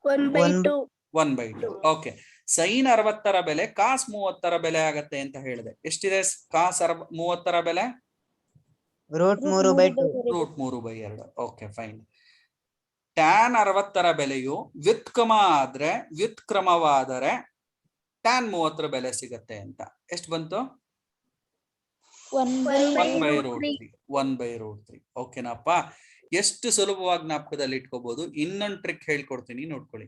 D: 1/2.
A: 1/2. ಓಕೆ. ಸೈನ್ 60 ಬೆಲೆ ಕಾಸ್ 30 ಬೆಲೆ ಆಗತ್ತೆ ಅಂತ ಹೇಳಿದೆ. ಎಷ್ಟಿದೆ ಕಾಸ್ 30 ಬೆಲೆ?
E: √3/2.
A: √3/2. Okay fine. ಟ್ಯಾನ್ 60 ಬೆಲೆಯು ವ್ಯುತ್ಕ್ರಮವಾದರೆ ಟ್ಯಾನ್ 30 ಬೆಲೆ ಸಿಗತ್ತೆ ಅಂತ. ಎಷ್ಟು ಬಂತು? 1/√3. 1/√3. ಓಕೆನಪ್ಪ. ಎಷ್ಟು ಸುಲಭವಾಗಿ ಜ್ಞಾಪಕದಲ್ಲಿ ಇಟ್ಕೋಬಹುದು. ಇನ್ನೊಂದು ಟ್ರಿಕ್ ಹೇಳ್ಕೊಡ್ತೀನಿ, ನೋಡ್ಕೊಳ್ಳಿ.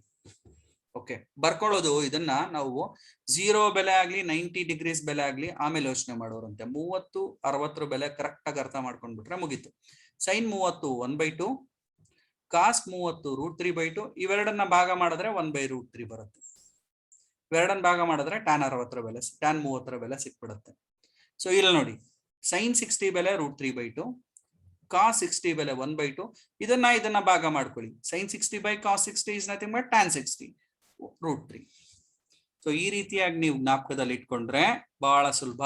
A: ಓಕೆ, ಬರ್ಕೊಳ್ಳೋದು ಇದನ್ನ ನಾವು 0 ಬೆಲೆ ಆಗ್ಲಿ 90 ಡಿಗ್ರೀಸ್ ಬೆಲೆ ಆಗ್ಲಿ ಆಮೇಲೆ ಯೋಚನೆ ಮಾಡೋರಂತೆ. 30, 60 ಬೆಲೆ ಕರೆಕ್ಟ್ ಆಗಿ ಅರ್ಥ ಮಾಡ್ಕೊಂಡ್ಬಿಟ್ರೆ ಮುಗೀತು. ಸೈನ್ 30 1/2, ಕಾಸ್ 30 √3/2. ಇವೆರಡನ್ನ ಭಾಗ ಮಾಡಿದ್ರೆ 1/√3 ಬರುತ್ತೆ. ಇವೆರಡನ್ನ ಭಾಗ ಮಾಡಿದ್ರೆ ಟ್ಯಾನ್ 30 ಬೆಲೆ ಸಿಕ್ಬಿಡುತ್ತೆ. ಸೊ ಇಲ್ಲಿ ನೋಡಿ, ಸೈನ್ 60 ಬೆಲೆ √3/2, ಕಾಸ್ 60 ಬೆಲೆ 1/2. ಇದನ್ನ ಭಾಗ ಮಾಡ್ಕೊಳ್ಳಿ. Sine 60/cos 60 is nothing but tan 60 √3. So ಈ ರೀತಿಯಾಗಿ ನೀವು ಜ್ಞಾಪಕದಲ್ಲಿ ಇಟ್ಕೊಂಡ್ರೆ ಬಹಳ ಸುಲಭ.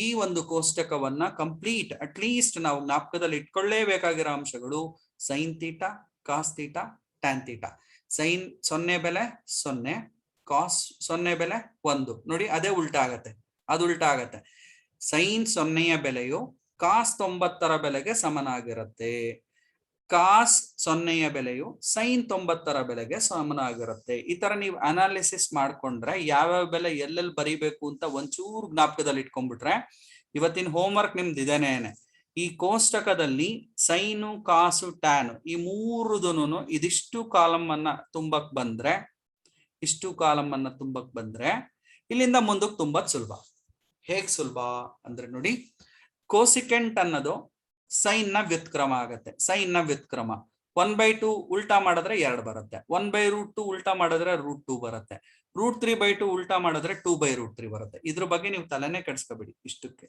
A: ಈ ಒಂದು ಕೋಷ್ಟಕವನ್ನ ಕಂಪ್ಲೀಟ್ ಅಟ್ಲೀಸ್ಟ್ ನಾವು ಜ್ಞಾಪಕದಲ್ಲಿ ಇಟ್ಕೊಳ್ಳೇಬೇಕಾಗಿರೋ ಅಂಶಗಳು sine theta, cos theta, tan theta. Sine 0 ಬೆಲೆ 0, ಕಾಸ್ 0 ಬೆಲೆ 1. ನೋಡಿ ಅದೇ ಉಲ್ಟಾ ಆಗತ್ತೆ, ಅದು ಉಲ್ಟಾ ಆಗತ್ತೆ. ಸೈನ್ 0ಯ ಬೆಲೆಯು ಕಾಸ್ 90 ಬೆಲೆಗೆ ಸಮನಾಗಿರುತ್ತೆ. ಕಾಸ್ 0ಯ ಬೆಲೆಯು ಸೈನ್ 90 ಬೆಲೆಗೆ ಸಮನಾಗಿರುತ್ತೆ. ಈ ತರ ನೀವು ಅನಾಲಿಸಿಸ್ ಮಾಡ್ಕೊಂಡ್ರೆ ಯಾವ್ಯಾವ ಬೆಲೆ ಎಲ್ಲೆಲ್ಲಿ ಬರೀಬೇಕು ಅಂತ ಒಂಚೂರು ಜ್ಞಾಪಕದಲ್ಲಿ ಇಟ್ಕೊಂಡ್ಬಿಟ್ರೆ, ಇವತ್ತಿನ ಹೋಮ್ವರ್ಕ್ ನಿಮ್ದು ಇದೇನೇನೆ. ಈ ಕೋಷ್ಟಕದಲ್ಲಿ ಸೈನು, ಕಾಸು, ಟ್ಯಾನು ಈ ಮೂರುದೂನು ಇದಿಷ್ಟು ಕಾಲಮ್ ಅನ್ನ ತುಂಬಕ್ ಬಂದ್ರೆ, ಇಲ್ಲಿಂದ ಮುಂದಕ್ಕೆ ತುಂಬಾ ಸುಲಭ. ಹೇಗ್ ಸುಲಭ ಅಂದ್ರೆ ನೋಡಿ, ಕೋಸಿಕೆಂಟ್ ಅನ್ನೋದು ಸೈನ್ ನ ವ್ಯುತ್ಕ್ರಮ ಆಗತ್ತೆ. ಸೈನ್ ನ ವ್ಯುತ್ಕ್ರಮ 1/2 ಉಲ್ಟಾ ಮಾಡಿದ್ರೆ 2 ಬರುತ್ತೆ. 1/√2 ಉಲ್ಟಾ ಮಾಡಿದ್ರೆ √2 ಬರುತ್ತೆ. √3/2 ಉಲ್ಟಾ ಮಾಡಿದ್ರೆ 2/√3 ಬರುತ್ತೆ. ಇದ್ರ ಬಗ್ಗೆ ನೀವು ತಲೆನೇ ಕೆಡಿಸ್ಕೋಬೇಡಿ. ಇಷ್ಟಕ್ಕೆ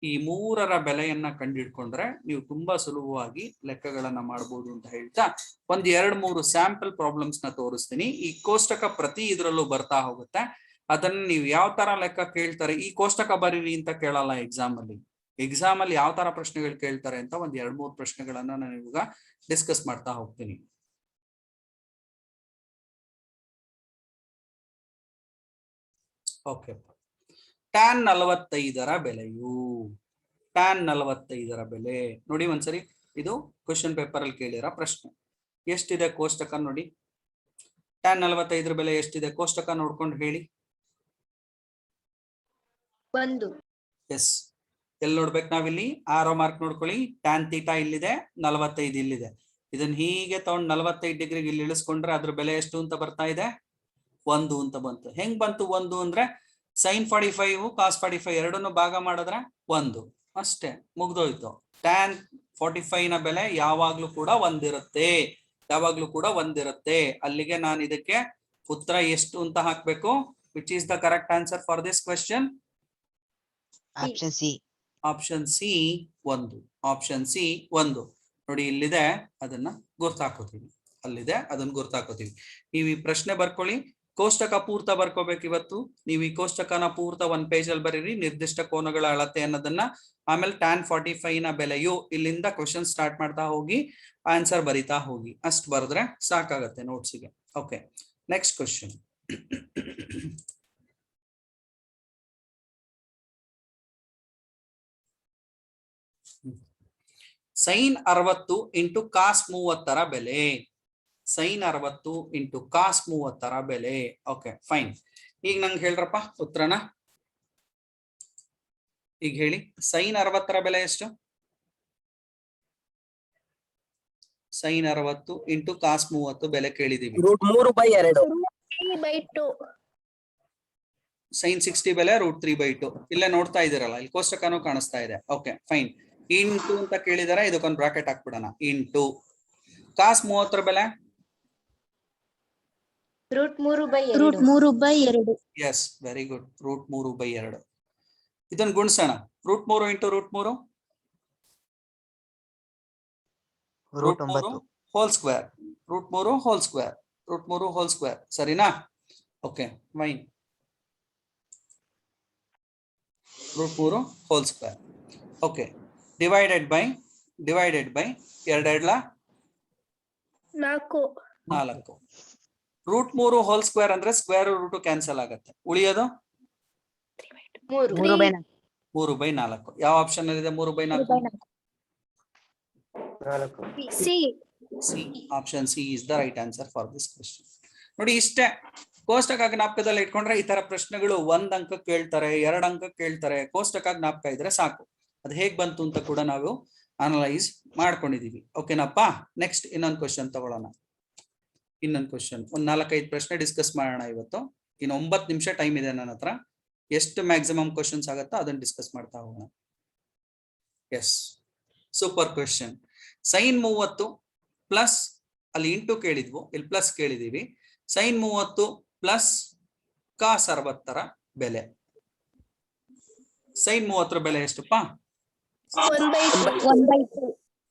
A: ಈ ಮೂರರ ಬೆಲೆಯನ್ನ ಕಂಡಿಡ್ಕೊಂಡ್ರೆ ನೀವು ತುಂಬಾ ಸುಲಭವಾಗಿ ಲೆಕ್ಕಗಳನ್ನ ಮಾಡಬಹುದು ಅಂತ ಹೇಳ್ತಾ 1-2-3 ಸ್ಯಾಂಪಲ್ ಪ್ರಾಬ್ಲಮ್ಸ್ ನ ತೋರಿಸ್ತೀನಿ. ಈ ಕೋಷ್ಟಕ ಪ್ರತಿ ಇದರಲ್ಲೂ ಬರ್ತಾ ಹೋಗುತ್ತೆ. ಅದನ್ನ ನೀವು ಯಾವ ತರ ಲೆಕ್ಕ ಕೇಳ್ತಾರೆ, ಈ ಕೋಷ್ಟಕ ಬರೀರಿ ಅಂತ ಕೇಳಲ್ಲ ಎಕ್ಸಾಮ್ ಅಲ್ಲಿ ಯಾವ ತರ ಪ್ರಶ್ನೆಗಳು ಕೇಳ್ತಾರೆ ಅಂತ 1-2-3 ಪ್ರಶ್ನೆಗಳನ್ನ ನಾನು ಇವಾಗ ಡಿಸ್ಕಸ್ ಮಾಡ್ತಾ ಹೋಗ್ತೀನಿ. ಓಕೆ, ಟ್ಯಾನ್ 45ರ ಬೆಲೆಯು, ಟ್ಯಾನ್ 45ರ ಬೆಲೆ ನೋಡಿ ಒಂದ್ಸರಿ. ಇದು ಕ್ವಶನ್ ಪೇಪರ್ ಅಲ್ಲಿ ಕೇಳಿರೋ ಪ್ರಶ್ನೆ. ಎಷ್ಟಿದೆ ಕೋಷ್ಟಕ ನೋಡಿ. ಟ್ಯಾನ್ 45ರ ಬೆಲೆ ಎಷ್ಟಿದೆ ಕೋಷ್ಟಕ ನೋಡ್ಕೊಂಡು ಹೇಳಿ.
D: 1.
A: ಎಸ್, ಎಲ್ಲಿ ನೋಡ್ಬೇಕು ನಾವಿಲ್ಲಿ? ಆರೋ ಮಾರ್ಕ್ ನೋಡ್ಕೊಳ್ಳಿ. ಟ್ಯಾನ್ ಥೀಟಾ ಇಲ್ಲಿದೆ, 45 ಇಲ್ಲಿದೆ. ಇದನ್ನ ಹೀಗೆ ತಗೊಂಡು 45 ಡಿಗ್ರಿಗೆ ಇಲ್ಲಿ ಇಳಿಸ್ಕೊಂಡ್ರೆ ಅದ್ರ ಬೆಲೆ ಎಷ್ಟು ಅಂತ ಬರ್ತಾ ಇದೆ? 1 ಅಂತ ಬಂತು. ಹೆಂಗ್ ಬಂತು 1 ಅಂದ್ರೆ? ಸೈನ್ 45 ಕಾಸ್ 45 ಎರಡನ್ನು ಭಾಗ ಮಾಡಿದ್ರೆ 1 ಅಷ್ಟೇ, ಮುಗ್ದೋಯ್ತು. ಟ್ಯಾನ್ 45 ನ ಬೆಲೆ ಯಾವಾಗ್ಲೂ ಕೂಡ ಒಂದಿರುತ್ತೆ, ಅಲ್ಲಿಗೆ ನಾನು ಇದಕ್ಕೆ ಉತ್ತರ ಎಷ್ಟು ಅಂತ ಹಾಕ್ಬೇಕು? Which is the correct answer for this question?
E: Option C.
A: Option C 1. Option C 1 ನೋಡಿ, ಇಲ್ಲಿದೆ, ಅದನ್ನ ಗುರ್ತಾಕೋತೀವಿ. ಅಲ್ಲಿದೆ, ಅದನ್ನ ಗುರ್ತಾಕೋತೀವಿ. ನೀವು ಈ ಪ್ರಶ್ನೆ ಬರ್ಕೊಳ್ಳಿ. ಕೋಷ್ಟಕ ಪೂರ್ತ ಬರ್ಕೋಬೇಕು ಇವತ್ತು. ನೀವು ಈ ಕೋಷ್ಟಕನ ಪೂರ್ತ 1 ಪೇಜ್ ಅಲ್ಲಿ ಬರೀರಿ, ನಿರ್ದಿಷ್ಟ ಕೋನಗಳ ಅಳತೆ ಅನ್ನೋದನ್ನ. ಆಮೇಲೆ ಟ್ಯಾನ್ 45 ನ ಬೆಲೆಯು ಇಲ್ಲಿಂದ ಕ್ವಶನ್ ಸ್ಟಾರ್ಟ್ ಮಾಡ್ತಾ ಹೋಗಿ ಆನ್ಸರ್ ಬರಿತಾ ಹೋಗಿ. ಅಷ್ಟು ಬರೆದ್ರೆ ಸಾಕಾಗತ್ತೆ ನೋಟ್ಸಿಗೆ. Okay, next question. Sine 60 into cos 30ರ ಬೆಲೆ. ಸೈನ್ 60 ಇಂಟು ಕಾಸ್ 30ರ ಬೆಲೆ. Okay fine. ಈಗ ನಂಗೆ ಹೇಳ್ರಪ್ಪ ಉತ್ತರನ. ಈಗ ಹೇಳಿ, ಸೈನ್ 60ರ ಬೆಲೆ ಎಷ್ಟು? ಸೈನ್ 60 ಇಂಟು ಕಾಸ್ 30 ಬೆಲೆ ಕೇಳಿದೀವಿ.
C: √3/2.
A: ಸೈನ್ 60 ಬೆಲೆ √3/2. ಇಲ್ಲೇ ನೋಡ್ತಾ ಇದೀರಲ್ಲ, ಇಲ್ಲಿ ಕೋಷ್ಟಕನೂ ಕಾಣಿಸ್ತಾ ಇದೆ. Okay fine. ಇಂಟು ಅಂತ ಕೇಳಿದಾರೆ, ಇದಕ್ಕೊಂದು ಬ್ರಾಕೆಟ್ ಹಾಕ್ಬಿಡೋಣ. ಇಂಟು ಕಾಸ್ 30ರ ಬೆಲೆ
D: √3/2.
A: Yes, very good. √3/2. ಇದನ್ನ ಗುಣಿಸೋಣ. √3 into √3
E: √9.
A: Whole square. √3 whole square. √3 whole square ಸರಿನಾ? Okay fine. √3 whole square. Okay divided by ಎರಡೆರಡ್ಲ
D: 4.
A: 4. √3 ಹೋಲ್ ಸ್ಕ್ವೇರ್ ಅಂದ್ರೆ ಸ್ಕ್ವೇರ್ ರೂಟ್ ಕ್ಯಾನ್ಸಲ್ ಆಗತ್ತೆ. ಉಳಿಯೋದು
E: 3/4.
A: 3/4. ಯಾವ ಆಪ್ಷನ್ ಅಲ್ಲಿ ಇದೆ 3/4?
D: C.
A: C. Option C is the right answer for this question. ನೋಡಿ ಇಷ್ಟೇ. ಕೋಷ್ಟಕ ಜ್ಞಾಪಕದಲ್ಲಿ ಇಟ್ಕೊಂಡ್ರೆ ಈ ತರ ಪ್ರಶ್ನೆಗಳು 1 ಅಂಕ ಕೇಳ್ತಾರೆ, 2 ಅಂಕ ಕೇಳ್ತಾರೆ. ಕೋಷ್ಟಕ ಜ್ಞಾಪಕ ಇದ್ರೆ ಸಾಕು. ಅದು ಹೇಗ್ ಬಂತು ಅಂತ ಕೂಡ ನಾವು ಅನಲೈಸ್ ಮಾಡ್ಕೊಂಡಿದೀವಿ. ಓಕೆನಪ್ಪ. ನೆಕ್ಸ್ಟ್ ಇನ್ನೊಂದು ಕ್ವಶನ್ ತಗೊಳ್ಳೋಣ. ಇನ್ನೊಂದು ಕ್ವಶನ್ ಒಂದ್ 4-5 ಪ್ರಶ್ನೆ ಡಿಸ್ಕಸ್ ಮಾಡೋಣ ಇವತ್ತು. ಇನ್ನು 9 ನಿಮಿಷ ಟೈಮ್ ಇದೆ ನನ್ನ ಹತ್ರ. ಎಷ್ಟು ಮ್ಯಾಕ್ಸಿಮಮ್ ಕ್ವಶನ್ಸ್ ಆಗುತ್ತೋ ಅದನ್ನ ಡಿಸ್ಕಸ್ ಮಾಡ್ತಾ ಹೋಗೋಣ. Yes, super question. sin 30 plus ಅಲ್ಲಿ ಇಂಟು ಕೇಳಿದ್ವು, ಇಲ್ಲಿ ಪ್ಲಸ್ ಕೇಳಿದೀವಿ. sin 30 ಪ್ಲಸ್ cos 60 ಬೆಲೆ. sin 30 ಬೆಲೆ ಎಷ್ಟಪ್ಪ?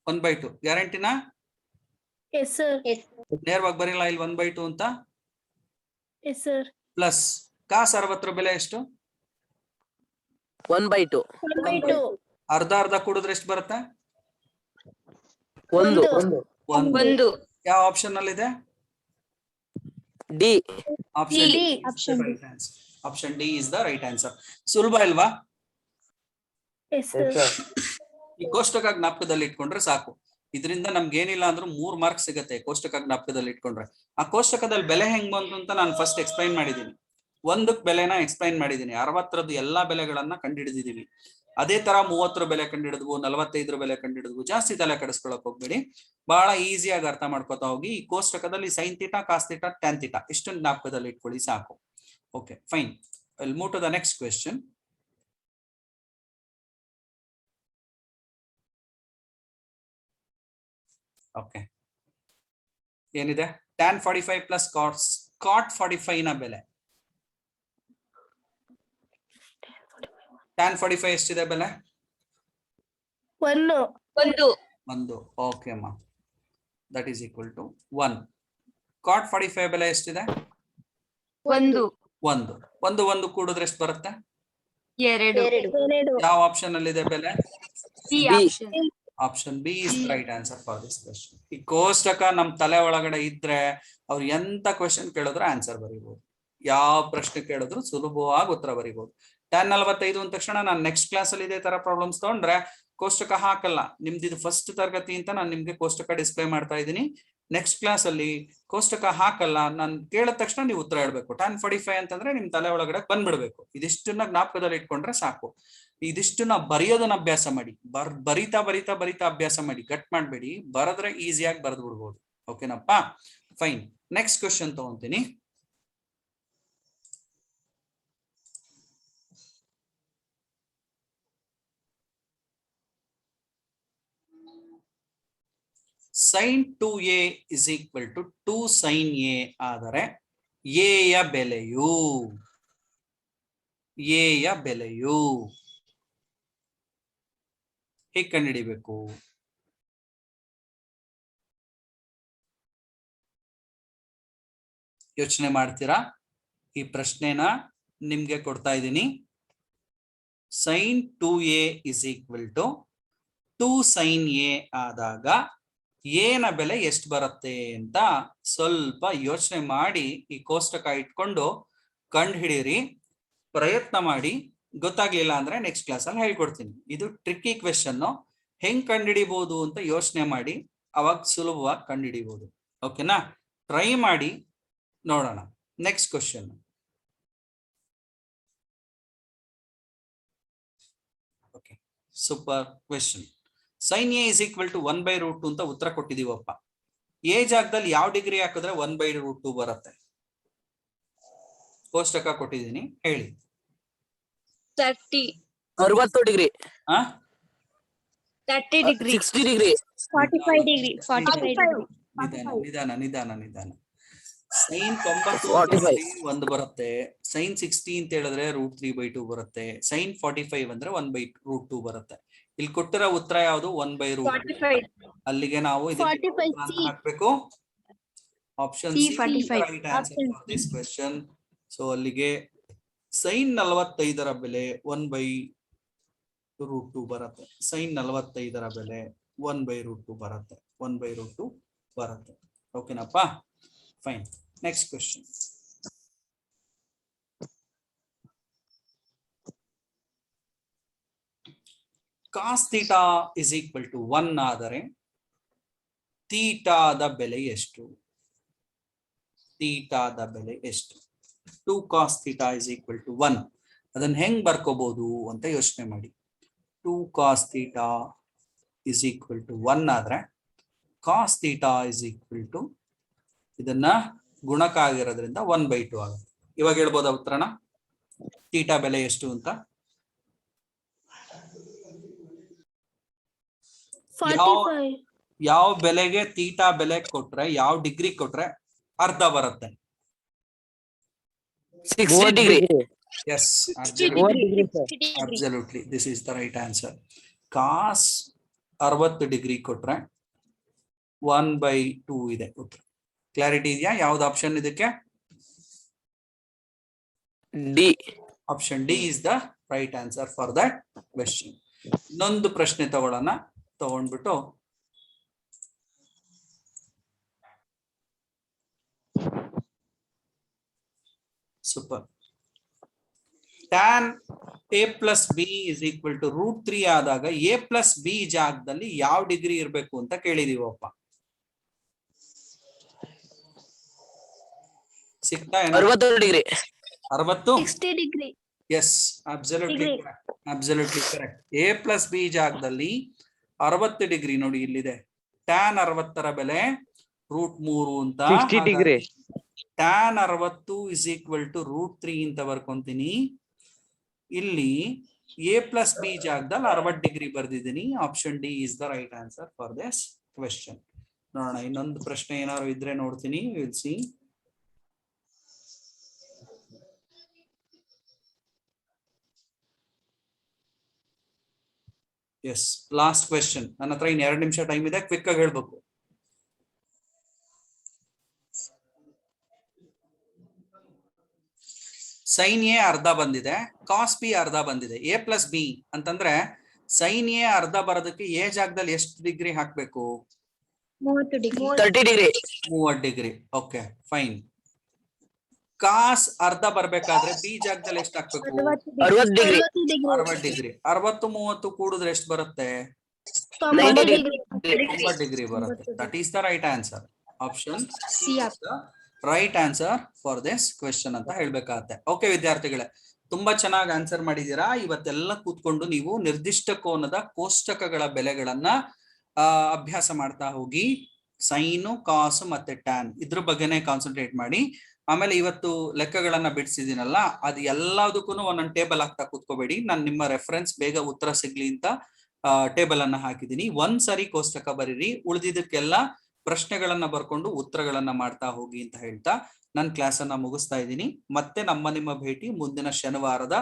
A: 1/2. ಗ್ಯಾರಂಟಿನಾ?
D: Yes sir.
A: ನೇರವಾಗಿ ಬರೀಲ್ಲ ಇಲ್ಲಿ 1/2 ಅಂತ.
D: Yes sir.
A: ಪ್ಲಸ್ cos 60 ಬೆಲೆ ಎಷ್ಟು?
C: 1/2.
D: 1/2.
A: ಅರ್ಧ ಕೂಡಿದ್ರೆ ಎಷ್ಟು ಬರುತ್ತೆ?
C: 1.
A: 1. ಯಾವ ಆಪ್ಷನ್ ಅಲ್ಲಿ ಇದೆ?
C: D.
A: Option
D: D.
A: Option D is the right answer. ಸುಲಭ ಅಲ್ವಾ?
D: Yes sir.
A: ಈ ಕೋಷ್ಟಕ ಜ್ಞಾಪಕದಲ್ಲಿ ಇಟ್ಕೊಂಡ್ರೆ ಸಾಕು. ಇದರಿಂದ ನಮ್ಗೆ ಏನಿಲ್ಲ ಅಂದ್ರೂ 3 ಮಾರ್ಕ್ಸ್ ಸಿಗುತ್ತೆ ಕೋಷ್ಟಕ ಜ್ಞಾಪಕದಲ್ಲಿ ಇಟ್ಕೊಂಡ್ರೆ. ಆ ಕೋಷ್ಟಕದಲ್ಲಿ ಬೆಲೆ ಹೆಂಗ್ ಬಂತು ಅಂತ ನಾನು ಫಸ್ಟ್ ಎಕ್ಸ್ಪ್ಲೈನ್ ಮಾಡಿದ್ದೀನಿ. 1ಕ್ಕೆ ಬೆಲೆನ ಎಕ್ಸ್ಪ್ಲೈನ್ ಮಾಡಿದ್ದೀನಿ. 60ರದ್ದು ಎಲ್ಲಾ ಬೆಲೆಗಳನ್ನ ಕಂಡುಹಿಡಿದಿದೀವಿ. ಅದೇ ತರ 30 ಬೆಲೆ ಕಂಡುಹಿಡಿದ್ವು, 45 ಬೆಲೆ ಕಂಡುಹಿಡಿದ್ವು. ಜಾಸ್ತಿ ತಲೆ ಕೆಡಿಸ್ಕೊಳಕ್ ಹೋಗ್ಬೇಡಿ, ಬಹಳ ಈಸಿಯಾಗಿ ಅರ್ಥ ಮಾಡ್ಕೊತಾ ಹೋಗಿ. ಈ ಕೋಷ್ಟಕದಲ್ಲಿ sin θ, cos θ, tan θ ಇಷ್ಟೊಂದು ಜ್ಞಾಪಕದಲ್ಲಿ ಇಟ್ಕೊಳ್ಳಿ ಸಾಕು. Okay fine. Will move to the next question. Okay ಏನಿದೆ? tan 45 ಪ್ಲಸ್ cot 45 ನ ಬೆಲೆ. tan 45 ಎಷ್ಟಿದೆ ಬೆಲೆ? 1. ಓಕೆ ಅಮ್ಮ, that is equal to 1. cot 45 ಬೆಲೆ ಎಷ್ಟಿದೆ?
D: 1.
A: 1 ಕೂಡಿದ್ರೆ ಎಷ್ಟು ಬರುತ್ತೆ?
D: 2.
A: ಯಾವ ಆಪ್ಷನ್ ಅಲ್ಲಿ ಇದೆ ಬೆಲೆ?
C: B.
A: Option B is right answer for this question. ಈ ಕೋಷ್ಟಕ ನಮ್ ತಲೆ ಒಳಗಡೆ ಇದ್ರೆ ಅವ್ರು ಎಂತ ಕ್ವೆಶ್ಚನ್ ಕೇಳಿದ್ರು ಆನ್ಸರ್ ಬರೀಬಹುದು. ಯಾವ ಪ್ರಶ್ನೆ ಕೇಳಿದ್ರು ಸುಲಭವಾಗಿ ಉತ್ತರ ಬರೀಬಹುದು. tan 45 ಅಂದ ತಕ್ಷಣ ನಾನು ನೆಕ್ಸ್ಟ್ ಕ್ಲಾಸ್ ಅಲ್ಲಿ ಇದೇ ತರ ಪ್ರಾಬ್ಲಮ್ಸ್ ತಗೊಂಡ್ರೆ ಕೋಷ್ಟಕ ಹಾಕಲ್ಲ. ನಿಮ್ದು ಇದು ಫಸ್ಟ್ ತರಗತಿ ಅಂತ ನಾನು ನಿಮ್ಗೆ ಕೋಷ್ಟಕ ಡಿಸ್ಪ್ಲೇ ಮಾಡ್ತಾ ಇದ್ದೀನಿ. ನೆಕ್ಸ್ಟ್ ಕ್ಲಾಸ್ ಅಲ್ಲಿ ಕೋಷ್ಟಕ ಹಾಕಲ್ಲ. ನಾನು ಕೇಳಿದ ತಕ್ಷಣ ನೀವು ಉತ್ತರ ಹೇಳ್ಬೇಕು. tan 45 ಅಂತಂದ್ರೆ ನಿಮ್ ತಲೆ ಒಳಗಡೆ ಬಂದ್ಬಿಡ್ಬೇಕು. ಇದಿಷ್ಟನ್ನ ಜ್ಞಾಪಕದಲ್ಲಿ ಇಟ್ಕೊಂಡ್ರೆ ಸಾಕು. ಇದಿಷ್ಟನ್ನ ಬರೆಯೋದನ್ನ ಅಭ್ಯಾಸ ಮಾಡಿ. ಬರಿತಾ ಅಭ್ಯಾಸ ಮಾಡಿ. ಕಟ್ ಮಾಡ್ಬೇಡಿ. ಬರದ್ರೆ ಈಸಿಯಾಗಿ ಬರೆದು ಬಿಡ್ಬೋದು. ಓಕೆನಪ್ಪ? ಫೈನ್. ನೆಕ್ಸ್ಟ್ ಕ್ವೆಶ್ಚನ್ ತಗೊಂತೀನಿ. sin 2a is equal to 2 sin a ಆದರೆ a ಯ ಬೆಲೆಯು ಹೇಗೆ ಕಂಡುಹಿಡಿಬೇಕು? ಯೋಚನೆ ಮಾಡ್ತೀರಾ? ಈ ಪ್ರಶ್ನೆನ ನಿಮ್ಗೆ ಕೊಡ್ತಾ ಇದ್ದೀನಿ. sin 2a is equal to 2 sin a ಆದಾಗ ಏನ ಬೆಲೆ ಎಷ್ಟು ಬರುತ್ತೆ ಅಂತ ಸ್ವಲ್ಪ ಯೋಚನೆ ಮಾಡಿ ಈ ಕೋಷ್ಟಕ ಇಟ್ಕೊಂಡು ಕಂಡು ಹಿಡೀರಿ. ಪ್ರಯತ್ನ ಮಾಡಿ. ಗೊತ್ತಾಗ್ಲಿಲ್ಲ ಅಂದ್ರೆ ನೆಕ್ಸ್ಟ್ ಕ್ಲಾಸ್ ಅಲ್ಲಿ ಹೇಳ್ಕೊಡ್ತೀನಿ. ಇದು ಟ್ರಿಕ್ಕಿ ಕ್ವೆಶ್ಚನ್. ಹೆಂಗ್ ಕಂಡುಹಿಡಿಬಹುದು ಅಂತ ಯೋಚನೆ ಮಾಡಿ, ಅವಾಗ ಸುಲಭವಾಗಿ ಕಂಡುಹಿಡಿಬಹುದು. ಓಕೆನಾ? ಟ್ರೈ ಮಾಡಿ ನೋಡೋಣ. Next question. Okay, super question. sin a is equal to 1/√2 ಅಂತ ಉತ್ತರ ಕೊಟ್ಟಿದೀವಪ್ಪ. ಎ ಜಾಗದಲ್ಲಿ ಯಾವ ಡಿಗ್ರಿ ಹಾಕಿದ್ರೆ 1/√2 ಬರುತ್ತೆ? ಕೋಷ್ಟಕ ಕೊಟ್ಟಿದ್ದೀನಿ, ಹೇಳಿ.
C: 60 ಡಿಗ್ರಿ.
D: 30 ಡಿಗ್ರಿ.
C: 60 ಡಿಗ್ರಿ.
D: 45 ಡಿಗ್ರಿ. 45.
A: ನಿಧಾನ. sin 90 1 ಬರುತ್ತೆ. sin 60 ಅಂತ ಹೇಳಿದ್ರೆ √3/2 ಬರುತ್ತೆ. sin 45 ಅಂದ್ರೆ 1/√2 ಬರುತ್ತೆ. ಇಲ್ಲಿ ಕೊಟ್ಟಿರೋ ಉತ್ತರ ಯಾವುದು? 1/√2. ಅಲ್ಲಿಗೆ ನಾವು ಹಾಕ್ಬೇಕು. Option
D: C,
A: C
D: 45.
A: Right answer for this question. So ಅಲ್ಲಿಗೆ sin 45 ಬೆಲೆ 1/√2 ಬರುತ್ತೆ. sin 45 ಬೆಲೆ 1/√2 ಬರುತ್ತೆ. 1/√2 ಬರುತ್ತೆ. ಓಕೆನಪ್ಪ, fine. Next question. Cos theta is equal to 1 ಆದರೆ ಥೀಟಾದ ಬೆಲೆ ಎಷ್ಟು? ಥೀಟಾದ ಬೆಲೆ ಎಷ್ಟು? 2 cos theta is equal to 1. ಅದನ್ನ ಹೆಂಗ್ ಬರ್ಕೋಬಹುದು ಅಂತ ಯೋಚನೆ ಮಾಡಿ. 2 cos theta is equal to 1 ಆದ್ರೆ cos theta is equal to ಇದನ್ನ ಗುಣಕ ಆಗಿರೋದ್ರಿಂದ 1/2 ಆಗುತ್ತೆ. ಇವಾಗ ಹೇಳ್ಬೋದಾ ಉತ್ತರನ? ಥೀಟಾ ಬೆಲೆ ಎಷ್ಟು ಅಂತ?
D: 45.
A: ಯಾವ ಬೆಲೆಗೆ ಥೀಟಾ ಬೆಲೆ ಕೊಟ್ರೆ, ಯಾವ ಡಿಗ್ರಿ ಕೊಟ್ರೆ ಅರ್ಧ ಬರುತ್ತೆ?
C: 60 degree.
A: Yes,
D: 60
A: absolutely.
D: degree. 60 degree.
A: Absolutely, this is the right answer. Cos 60 degree ಕೊಟ್ರೆ 1/2 ಇದೆ ಉತ್ತರ. ಕ್ಲಾರಿಟಿ ಇದೆಯಾ? ಯಾವ್ದು ಆಪ್ಷನ್ ಇದಕ್ಕೆ?
C: D.
A: Option D is the right answer for that question. ಇನ್ನೊಂದು ಪ್ರಶ್ನೆ ತಗೊಂಡ್ಬಿಟ್ಟು super. tan a plus b is equal to √3 ಆದಾಗ a plus b ಜಾಗದಲ್ಲಿ ಯಾವ ಡಿಗ್ರಿ ಇರಬೇಕು ಅಂತ ಕೇಳಿದೀವಪ್ಪ. ಸಿಗ್ತಾ?
C: 60 degree.
A: 60?
D: 60 degree.
A: Yes, absolutely
D: Degree.
A: correct. Absolutely correct. a plus b ಜಾಗದಲ್ಲಿ 60 ಡಿಗ್ರಿ ನೋಡಿ ಇಲ್ಲಿದೆ. tan 60ರ ಬೆಲೆ √3 ಅಂತ.
B: 60 degree.
A: tan 60 is equal to √3 ಅಂತ ಬರ್ಕೊಂತೀನಿ. ಇಲ್ಲಿ a plus b ಜಾಗದಲ್ಲಿ 60 ಡಿಗ್ರಿ ಬರ್ದಿದ್ದೀನಿ. Option D is the right answer for this question. ನೋಡೋಣ, ಇನ್ನೊಂದು ಪ್ರಶ್ನೆ ಏನಾದ್ರು ಇದ್ರೆ ನೋಡ್ತೀನಿ. We'll see. Yes, last question. ನನ್ನ ಹತ್ರ ಇನ್ನು 2 ನಿಮಿಷ ಟೈಮ್ ಇದೆ, ಕ್ವಿಕ್ ಆಗಿ ಹೇಳ್ಬೇಕು. sin a ಅರ್ಧ ಬಂದಿದೆ, cos b ಅರ್ಧ ಬಂದಿದೆ. a plus b ಅಂತಂದ್ರೆ sin a ಅರ್ಧ ಬರೋದಕ್ಕೆ a ಜಾಗದಲ್ಲಿ ಎಷ್ಟು ಡಿಗ್ರಿ ಹಾಕ್ಬೇಕು?
D: 30 degree.
C: 30 degree.
A: 30 degree. Okay, fine. cos ಅರ್ಧ ಬರ್ಬೇಕಾದ್ರೆ b ಜಾಗದಲ್ಲಿ ಎಷ್ಟು ಹಾಕ್ಬೇಕು?
C: 60 degree.
A: 60 ಡಿಗ್ರಿ. 60 30 ಕೂಡಿದ್ರೆ ಎಷ್ಟು ಬರುತ್ತೆ?
C: 90 degree.
A: 90 ಡಿಗ್ರಿ ಬರುತ್ತೆ. That is the right answer. Option
D: C.
A: Right answer for this question ಅಂತ ಹೇಳ್ಬೇಕಾಗತ್ತೆ. ಓಕೆ ವಿದ್ಯಾರ್ಥಿಗಳೇ, ತುಂಬಾ ಚೆನ್ನಾಗಿ ಆನ್ಸರ್ ಮಾಡಿದೀರಾ. ಇವತ್ತೆಲ್ಲ ಕೂತ್ಕೊಂಡು ನೀವು ನಿರ್ದಿಷ್ಟ ಕೋನದ ಕೋಷ್ಟಕಗಳ ಬೆಲೆಗಳನ್ನ ಅಭ್ಯಾಸ ಮಾಡ್ತಾ ಹೋಗಿ. ಸೈನು, ಕಾಸು ಮತ್ತೆ ಟ್ಯಾನ್ ಇದ್ರ ಬಗ್ಗೆನೆ ಕಾನ್ಸಂಟ್ರೇಟ್ ಮಾಡಿ. ಆಮೇಲೆ ಇವತ್ತು ಲೆಕ್ಕಗಳನ್ನ ಬಿಡಿಸಿದಿನಲ್ಲ, ಅದು ಎಲ್ಲದಕ್ಕೂ ಒಂದೊಂದು ಟೇಬಲ್ ಹಾಕ್ತಾ ಕೂತ್ಕೋಬೇಡಿ. ನಾನು ನಿಮ್ಮ ರೆಫರೆನ್ಸ್ ಬೇಗ ಉತ್ತರ ಸಿಗ್ಲಿ ಅಂತ ಟೇಬಲ್ ಅನ್ನ ಹಾಕಿದೀನಿ. ಒಂದ್ಸರಿ ಕೋಷ್ಟಕ ಬರೀರಿ, ಉಳಿದಿದ್ದಕ್ಕೆಲ್ಲ ಪ್ರಶ್ನೆಗಳನ್ನ ಬರ್ಕೊಂಡು ಉತ್ತರಗಳನ್ನ ಮಾಡ್ತಾ ಹೋಗಿ ಅಂತ ಹೇಳ್ತಾ ನನ್ನ ಕ್ಲಾಸ್ ಅನ್ನ ಮುಗಿಸ್ತಾ ಇದ್ದೀನಿ. ಮತ್ತೆ ನಿಮ್ಮ ಭೇಟಿ ಮುಂದಿನ ಶನಿವಾರದ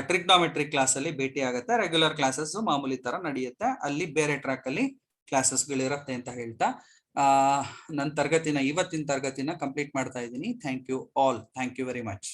A: ಟ್ರಿಗ್ನೋಮೆಟ್ರಿ ಕ್ಲಾಸ್ ಅಲ್ಲಿ ಭೇಟಿ ಆಗುತ್ತೆ. ರೆಗ್ಯುಲರ್ ಕ್ಲಾಸಸ್ ಮಾಮೂಲಿ ತರ ನಡೆಯುತ್ತೆ, ಅಲ್ಲಿ ಬೇರೆ ಟ್ರ್ಯಾಕ್ ಅಲ್ಲಿ ಕ್ಲಾಸಸ್ ಗಳಿರುತ್ತೆ ಅಂತ ಹೇಳ್ತಾ ನನ್ನ ಇವತ್ತಿನ ತರಗತಿನ ಕಂಪ್ಲೀಟ್ ಮಾಡ್ತಾ ಇದ್ದೀನಿ. Thank you all. Thank you very much.